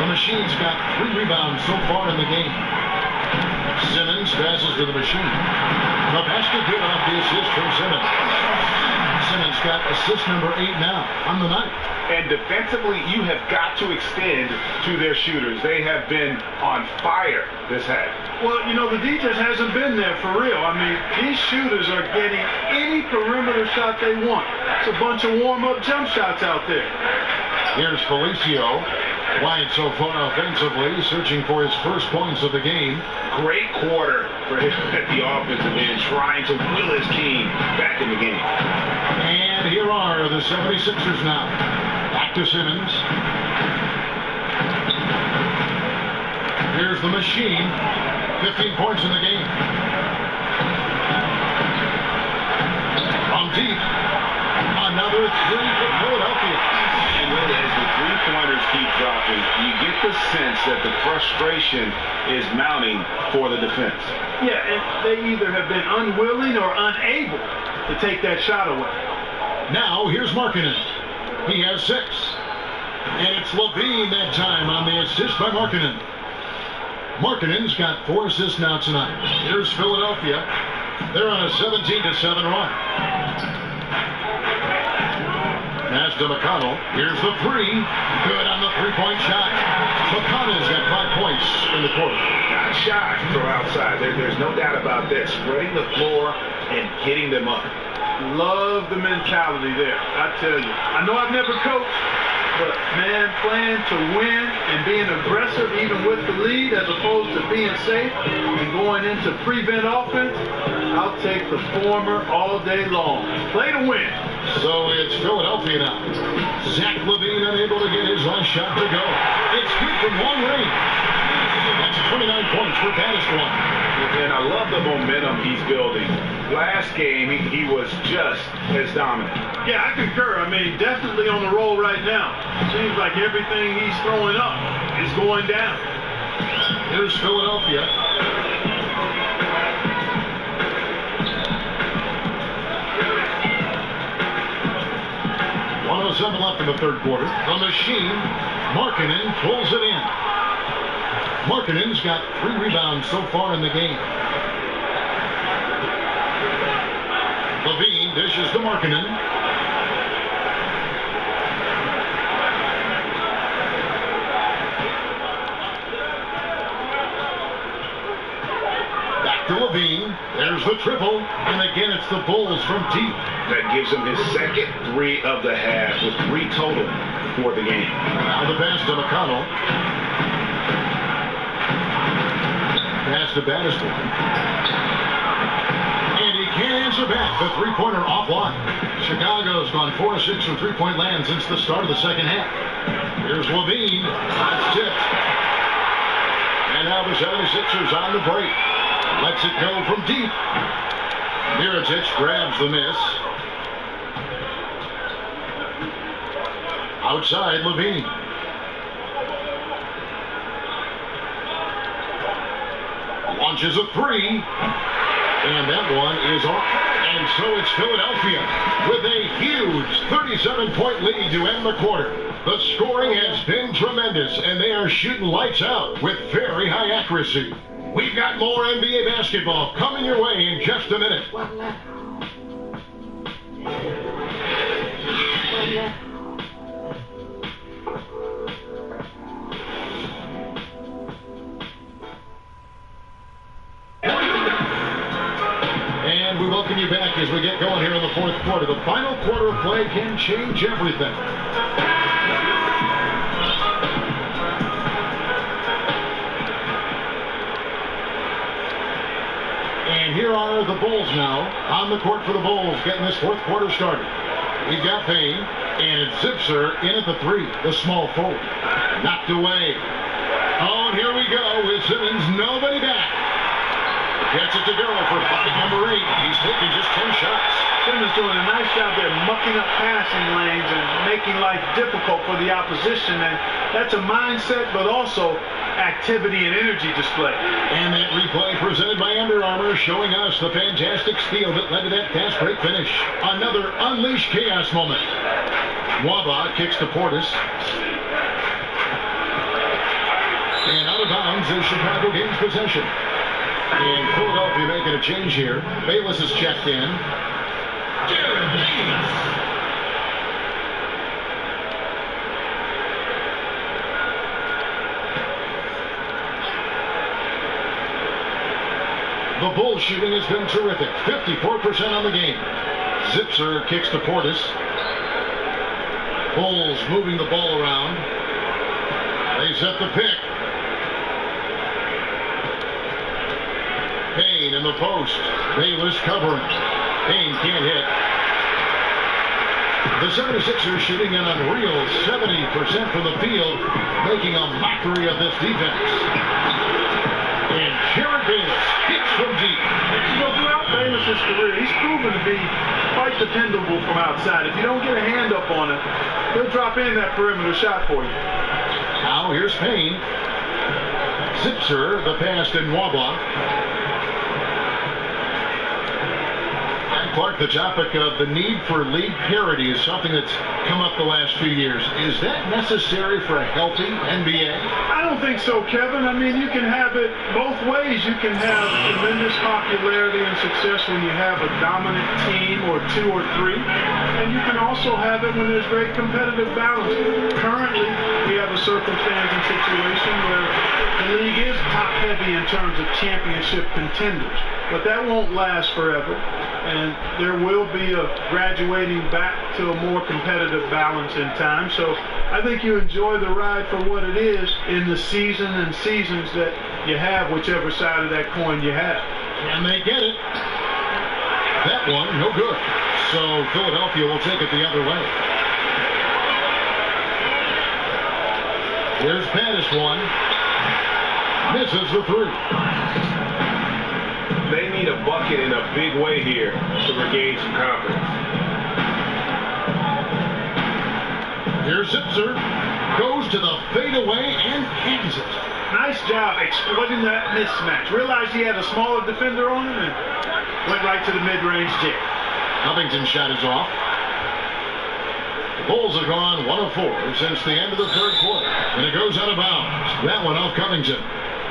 The Machine's got 3 rebounds so far in the game. Simmons passes to the Machine. The basket good off the assist from Simmons. Simmons got assist number 8 now on the night. And defensively, you have got to extend to their shooters. They have been on fire this half. Well, you know, the defense hasn't been there for real. I mean, these shooters are getting any perimeter shot they want. It's a bunch of warm-up jump shots out there. Here's Felicio. Quiet so far offensively, searching for his first points of the game. Great quarter for him at the offensive end, trying to will his team back in the game. And here are the 76ers now. Back to Simmons. Here's the Machine. 15 points in the game. From deep. Another 3 for Philadelphia. And really, as the three-pointers keep dropping, you get the sense that the frustration is mounting for the defense. Yeah, and they either have been unwilling or unable to take that shot away. Now, here's Markkanen. He has 6. And it's Levine that time on the assist by Markkanen. Markkanen's got 4 assists now tonight. Here's Philadelphia. They're on a 17-7 run. Pass to McConnell. Here's the 3. Good on the 3-point shot. McConnell's got 5 points in the quarter. Not shy to throw outside. There's no doubt about that. Spreading the floor and getting them up. Love the mentality there, I tell you. I know I've never coached, but man, playing to win and being aggressive even with the lead as opposed to being safe and going into prevent offense, I'll take the former all day long. Play to win. So it's Philadelphia now. Zach LaVine unable to get his last shot to go. It's good from long range. That's 29 points for Baniswan. And I love the momentum he's building. Last game, he was just as dominant. Yeah, I concur. I mean, definitely on the roll right now. Seems like everything he's throwing up is going down. Here's Philadelphia. .107 left in the third quarter. The Machine, Markkanen pulls it in. Markkanen's got 3 rebounds so far in the game. Levine dishes to Markkanen. Back to Levine. There's the triple. And again, it's the Bulls from deep. That gives him his second 3 of the half with 3 total for the game. Now the pass to McConnell. Pass to Baniswan. And he can't answer back. The 3-pointer offline. Chicago's gone 4 of 6 from 3-point land since the start of the second half. Here's Levine. Hot tip. And now the 76ers on the break. Lets it go from deep. Mirotic grabs the miss. Outside, Levine. Launches a 3. And that one is off. And so it's Philadelphia with a huge 37-point lead to end the quarter. The scoring has been tremendous, and they are shooting lights out with very high accuracy. We've got more NBA basketball coming your way in just a minute. And we welcome you back as we get going here in the fourth quarter. The final quarter of play can change everything. And here are the Bulls now on the court for the Bulls, getting this fourth quarter started. We've got Payne, and it's Zipser in at the 3, the small forward. Knocked away. Oh, and here we go with Simmons, nobody back. Gets it to go for pocket number 8. He's taken just 10 shots. Simmons doing a nice job there, mucking up passing lanes and making life difficult for the opposition. And that's a mindset, but also activity and energy display. And that replay presented by Under Armour, showing us the fantastic steal that led to that fast break finish. Another unleashed chaos moment. Waba kicks to Portis. And out of bounds as Chicago gains possession. And Philadelphia making a change here. Bayless is checked in. The Bulls shooting has been terrific. 54% on the game. Zipser kicks to Portis. Bulls moving the ball around. They set the pick. Payne in the post. Bayless covering. Payne can't hit. The 76ers shooting an unreal 70% from the field, making a mockery of this defense. And Jared Bayless hits from deep. You know, throughout Bayless's career, he's proven to be quite dependable from outside. If you don't get a hand up on him, he'll drop in that perimeter shot for you. Now here's Payne. Zipser, the pass to Nwaba. Clark, the topic of the need for league parity is something that's come up the last few years. Is that necessary for a healthy NBA? I don't think so, Kevin. I mean, you can have it both ways. You can have tremendous popularity and success when you have a dominant team or 2 or 3. And you can also have it when there's great competitive balance. Currently, we have a circumstance and situation where the league is top-heavy in terms of championship contenders. But that won't last forever. And there will be a graduating back to a more competitive balance in time. So I think you enjoy the ride for what it is in the season and seasons that you have, whichever side of that coin you have. And they get it. That one, no good. So Philadelphia will take it the other way. Here's Pattis one. Misses the 3. They need a bucket in a big way here to regain some confidence. Here's Zipser. Goes to the fadeaway and hands it. Nice job exploiting that mismatch. Realized he had a smaller defender on him and went right to the mid-range jam. Covington's shot is off. The Bulls have gone 1 of 4 since the end of the third quarter. And it goes out of bounds. That one off Covington.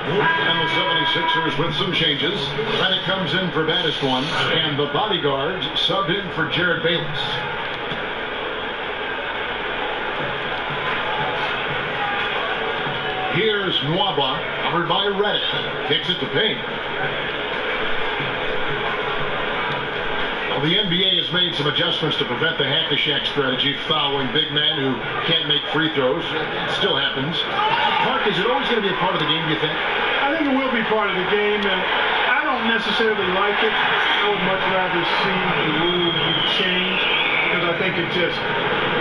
And the 76ers with some changes. Redick comes in for baddest one. And the bodyguards subbed in for Jared Bayless. Here's Nwaba, covered by Redick. Kicks it to Payne. Well, the NBA has made some adjustments to prevent the hack-the-shack strategy, fouling big men who can't make free throws. It still happens. Mark, is it always going to be a part of the game, do you think? I think it will be part of the game, and I don't necessarily like it. I would much rather see the rules be changed because I think it just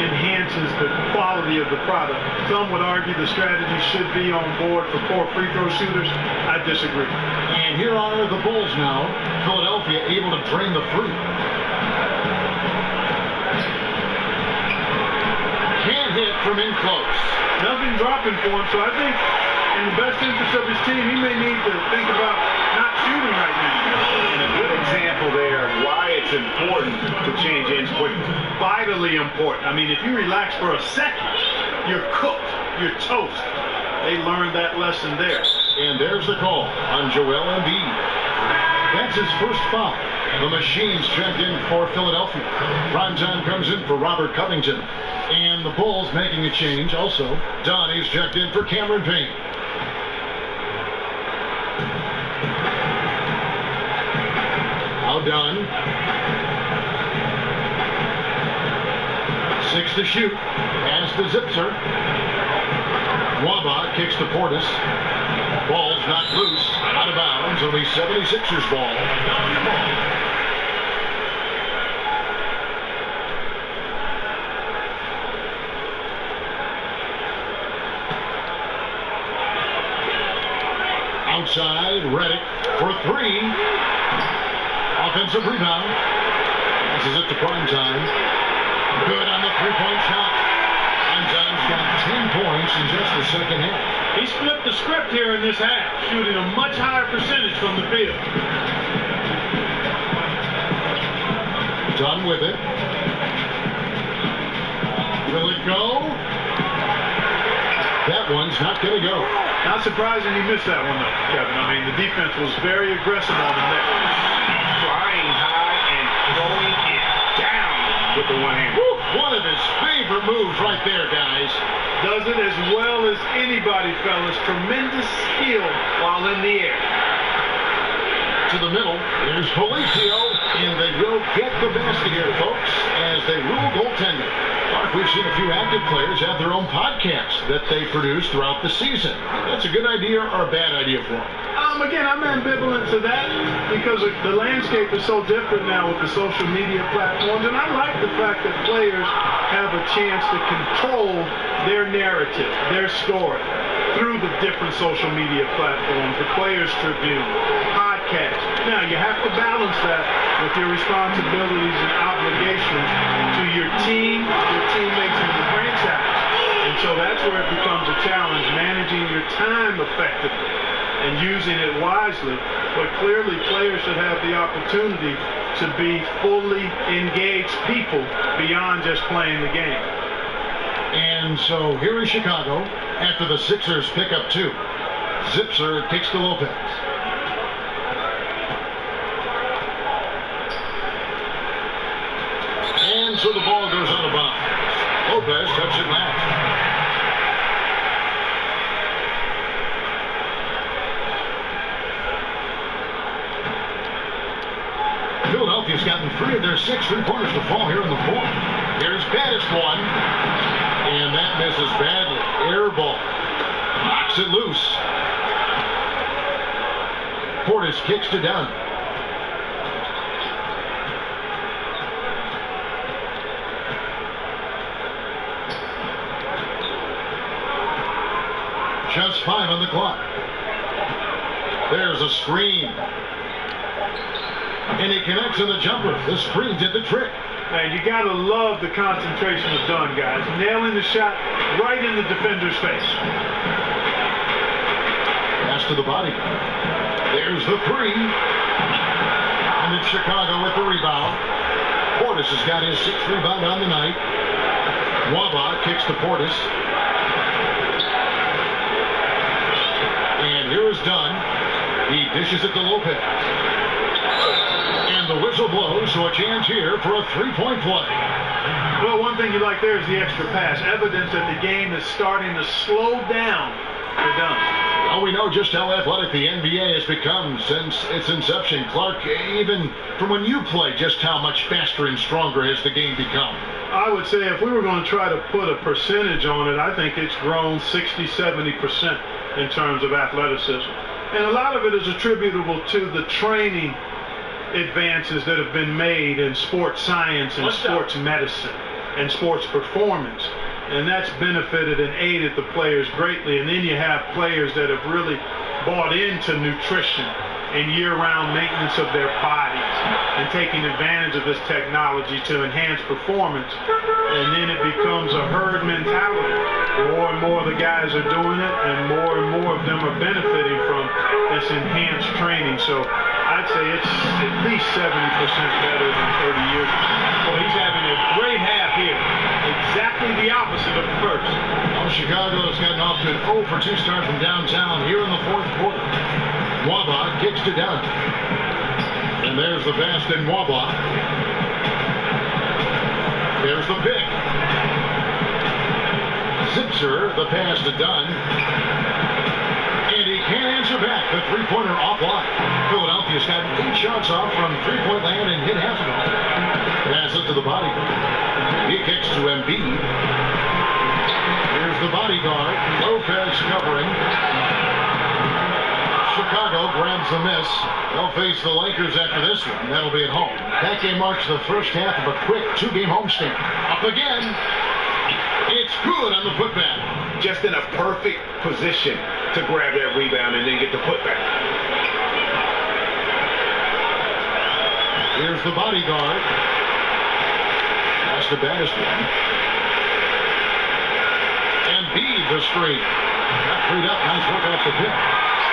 enhances the quality of the product. Some would argue the strategy should be on board for 4 free throw shooters. I disagree. And here are the Bulls now. Philadelphia able to drain the free. Can't hit from in close. Nothing dropping for him, so I think in the best interest of his team, he may need to think about not shooting right now. And a good example there of why it's important to change ends quickly. Vitally important. I mean, if you relax for a second, you're cooked. You're toast. They learned that lesson there. And there's the call on Joel Embiid. That's his first foul. The Machines checked in for Philadelphia. Primetime comes in for Robert Covington. And the Bulls making a change also. Donnie's checked in for Cameron Payne. Now done. 6 to shoot. Pass to Zipser. Waba kicks to Portis. Ball's knocked loose. Out of bounds. Only 76ers ball. Reddick for three. Offensive rebound. Passes it to prime time. Good on the three-point shot. Prime time's got 10 points in just the second half. He's flipped the script here in this half, shooting a much higher percentage from the field. Done with it. Will it go? That one's not going to go. Not surprising he missed that one, though, Kevin. I mean, the defense was very aggressive on him there. Flying high and throwing it down with the one hand. One of his favorite moves right there, guys. Does it as well as anybody, fellas. Tremendous skill while in the air. To the middle. Here's Felicio, and they will get the basket here, folks, as they rule goaltending. Mark, we've seen a few active players have their own podcasts that they produce throughout the season. That's a good idea or a bad idea for them? Again, I'm ambivalent to that because the landscape is so different now with the social media platforms, and I like the fact that players have a chance to control their narrative, their story, through the different social media platforms, the Players Tribune, podcasts. Now, you have to balance that with your responsibilities and obligations to your team, your teammates, and the franchise. And so that's where it becomes a challenge, managing your time effectively and using it wisely. But clearly, players should have the opportunity to be fully engaged people beyond just playing the game. And so here is Chicago after the Sixers pick up two. Zipser kicks to Lopez. And so the ball goes out of bounds. Lopez touched it last. Philadelphia's gotten 3 of their 6 three-pointers to fall here in the fourth. Here's Pettis one. And that misses badly. Air ball. Knocks it loose. Portis kicks to Dunn. Just 5 on the clock. There's a screen. And he connects on the jumper. The screen did the trick. Man, you got to love the concentration of Dunn, guys. Nailing the shot right in the defender's face. Pass to the body. There's the three. And it's Chicago with the rebound. Portis has got his 6th rebound on the night. Waba kicks to Portis. And here is Dunn. He dishes it to Lopez. The whistle blows, so a chance here for a three-point play. Well, one thing you like there is the extra pass. Evidence that the game is starting to slow down for Dunn. Well, we know just how athletic the NBA has become since its inception. Clark, even from when you played, just how much faster and stronger has the game become? I would say if we were going to try to put a percentage on it, I think it's grown 60-70% in terms of athleticism. And a lot of it is attributable to the training advances that have been made in sports science and sports medicine and sports performance. And that's benefited and aided the players greatly. And then you have players that have really bought into nutrition and year-round maintenance of their bodies and taking advantage of this technology to enhance performance. And then it becomes a herd mentality. More and more of the guys are doing it, and more of them are benefiting from this enhanced training. So I'd say it's at least 70% better than 30 years ago. Well, he's having a great half here. Exactly the opposite of the first. Well, Chicago has gotten off to an 0 for 2 start from downtown here in the fourth quarter. Waba kicks to Dunn. And there's the pass in Waba. There's the pick. Zipser, the pass to Dunn. And he can't answer back. The three-pointer offline. Philadelphia's got 8 shots off from three-point land and hit half of them. Pass it to the bodyguard. He kicks to Embiid. Here's the bodyguard. Lopez covering. Chicago grabs the miss. They'll face the Lakers after this one. That'll be at home. That game marks the first half of a quick 2-game homestand. Up again. It's good on the putback. Just in a perfect position to grab that rebound and then get the putback. Here's the bodyguard. That's the baddest one. And Beebe the screen. Got freed up. Nice work off the pick.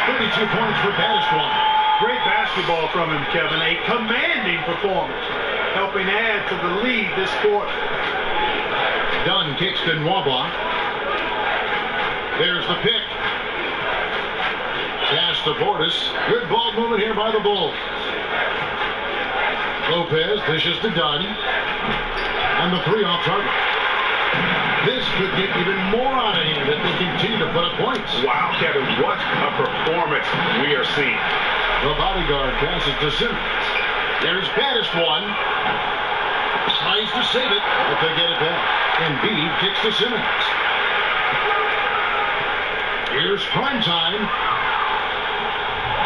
32 points for baddest one. Great basketball from him, Kevin. A commanding performance, helping add to the lead this quarter. Dunn kicks to Nwaba. There's the pick. Pass to Portis. Good ball movement here by the Bulls. Lopez dishes to Dunn. And the three off target. This could get even more out of hand if they continue to put up points. Wow, Kevin, what a performance we are seeing. The bodyguard passes to Simmons. There's baddest one. Tries to save it, but they get it back. And Beebe kicks to Simmons. Here's Primetime.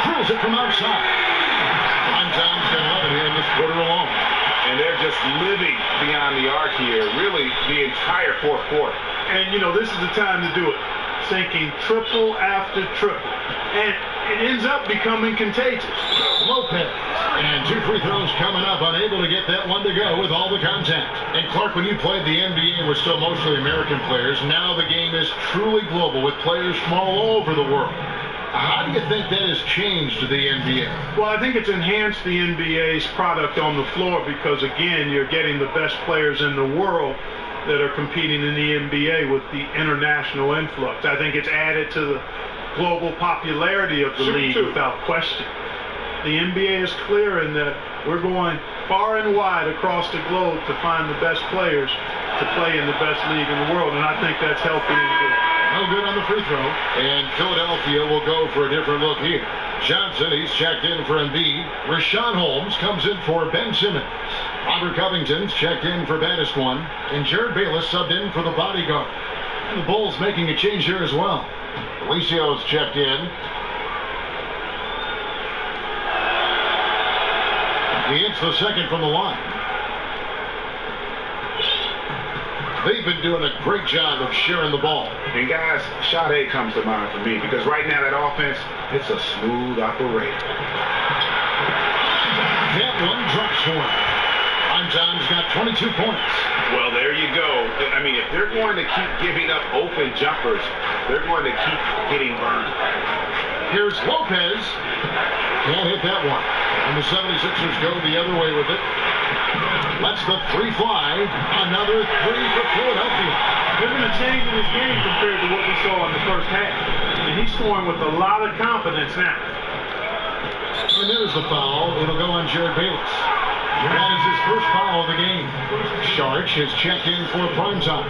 Drills it from outside. Primetime's got 11 here in this quarter alone. And they're just living beyond the arc here, really the entire fourth quarter. And, you know, this is the time to do it. Sinking triple after triple. And it ends up becoming contagious. Lopez. And 2 free throws coming up, unable to get that one to go with all the contact. And Clark, when you played the NBA, we're still mostly American players. Now the game is truly global with players from all over the world. How do you think that has changed the NBA? Well, I think it's enhanced the NBA's product on the floor because, again, you're getting the best players in the world that are competing in the NBA with the international influx. I think it's added to the global popularity of the league without question. The NBA is clear in that we're going far and wide across the globe to find the best players to play in the best league in the world, and I think that's helping the NBA. No good on the free throw. And Philadelphia will go for a different look here. Johnson, he's checked in for Embiid. Rashawn Holmes comes in for Ben Simmons. Robert Covington's checked in for baddest one. And Jared Bayless subbed in for the bodyguard. And the Bulls making a change here as well. Delicio's checked in. He hits the second from the line. They've been doing a great job of sharing the ball. And guys, shot A comes to mind for me because right now that offense, it's a smooth operation. That one drops for him. Prime's got 22 points. Well, there you go. I mean, if they're going to keep giving up open jumpers, they're going to keep getting burned. Here's Lopez. Can't hit that one. And the 76ers go the other way with it. Lets the three fly. Another three for Philadelphia. There's been a change in his game compared to what we saw in the first half. And he's scoring with a lot of confidence now. And there's the foul. It'll go on Jared Bayless. That is his first foul of the game. Sharch has checked in for Primetime.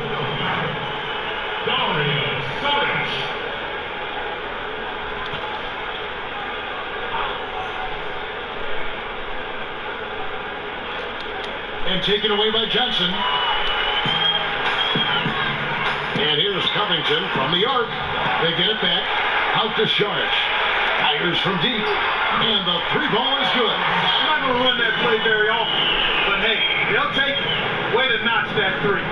And taken away by Johnson. And here's Covington from the arc. They get it back. Out to Sharch. Fires from deep. And the three ball is good. I'm not going to run that play very often. But hey, they'll take it. Way to notch that three.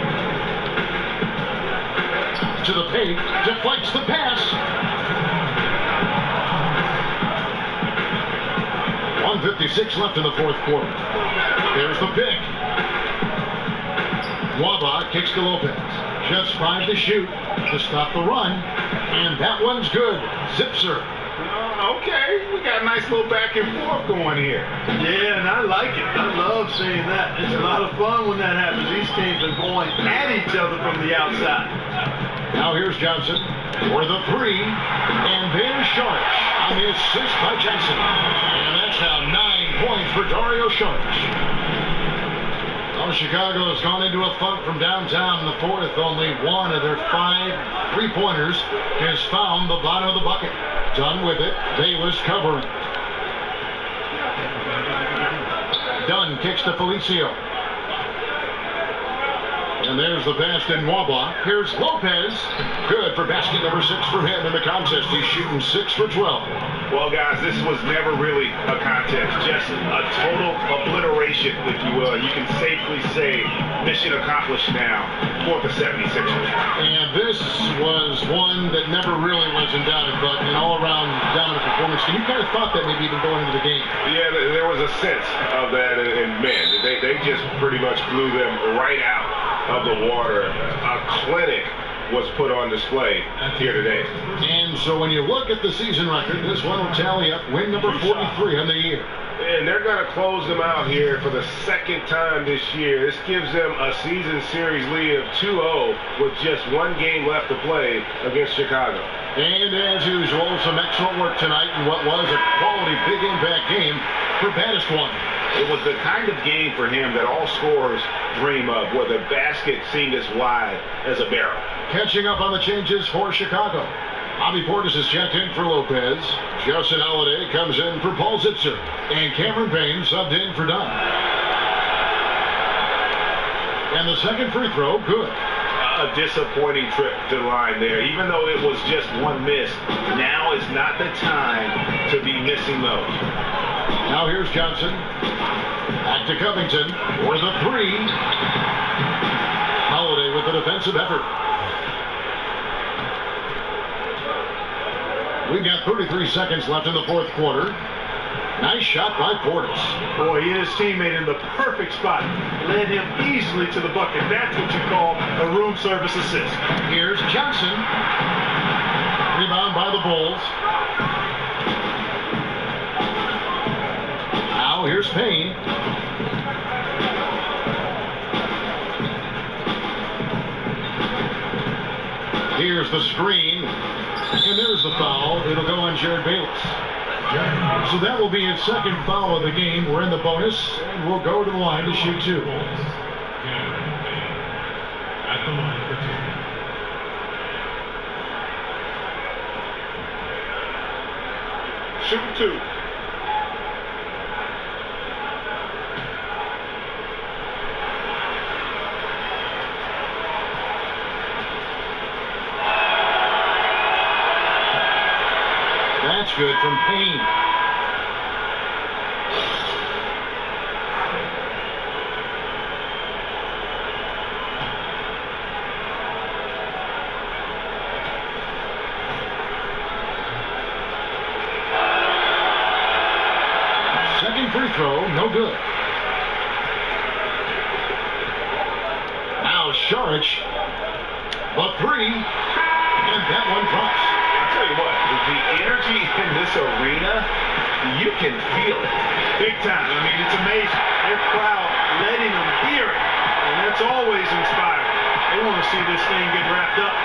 To the paint. Deflects the pass. 1:56 left in the fourth quarter. There's the pick. Nwaba kicks to Lopez. Just 5 to shoot to stop the run. And that one's good. Zipser. Okay, we got a nice little back and forth going here. Yeah, and I like it. I love seeing that. It's a lot of fun when that happens. These teams are going at each other from the outside. Now here's Johnson for the three. And there's Sharch on the assist by Johnson. And that's now 9 points for Dario Sharch. Well, Chicago has gone into a funk from downtown in the fourth. Only one of their 5 three-pointers has found the bottom of the bucket. Dunn with it. Bayless covering. Dunn kicks to Felicio. And there's the pass to Nwaba. Here's Lopez. Good for basket number 6 for him in the contest. He's shooting 6 for 12. Well, guys, this was never really a contest. Just a total obliteration, if you will. You can safely say mission accomplished now for the 76ers. And this was one that never really was in doubt, but an all-around dominant performance. And you kind of thought that maybe even going into the game. Yeah, there was a sense of that, and man, they just pretty much blew them right out of the water. A clinic was put on display here today. And so when you look at the season record, this one will tally up win number 43 on the year. And they're going to close them out here for the second time this year. This gives them a season series lead of 2-0 with just one game left to play against Chicago. And as usual, some excellent work tonight in what was a quality big impact game for Baddest One. It was the kind of game for him that all scorers dream of, where the basket seemed as wide as a barrel. Catching up on the changes for Chicago. Bobby Portis is checked in for Lopez. Justin Holiday comes in for Paul Zipser. And Cameron Payne subbed in for Dunn. And the second free throw, good. A disappointing trip to the line there. Even though it was just one miss, now is not the time to be missing those. Now here's Johnson. Back to Covington for the 3. Holiday with the defensive effort. We've got 33 seconds left in the fourth quarter. Nice shot by Portis. Boy, he hit his teammate in the perfect spot. Led him easily to the bucket. That's what you call a room service assist. Here's Johnson. Rebound by the Bulls. Now here's Payne. Here's the screen. And there's the foul. It'll go on Jared Bayless. So that will be his second foul of the game. We're in the bonus, and we'll go to the line to shoot 2. At the line for 2. Shoot 2. That's good from Payne. Second free throw, no good. Now Saric, the 3, and that one drops. I'll tell you what, the energy in this arena, you can feel it. Big time. I mean, it's amazing. Their crowd letting them hear it. And that's always inspiring. They want to see this thing get wrapped up.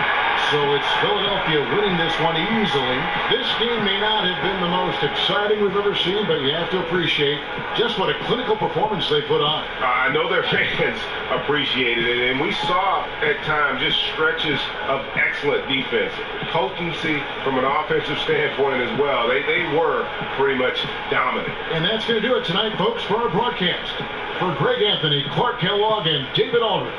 So it's Philadelphia winning this one easily. This game may not have been the most exciting we've ever seen, but you have to appreciate just what a clinical performance they put on. I know their fans appreciated it, and we saw at times just stretches of excellent defense. Potency from an offensive standpoint as well. They were pretty much dominant. And that's going to do it tonight, folks, for our broadcast. For Greg Anthony, Clark Kellogg, and David Aldridge,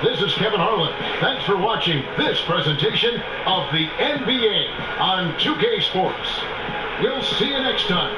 this is Kevin Harlan. Thanks for watching this presentation of the NBA on 2K Sports. We'll see you next time.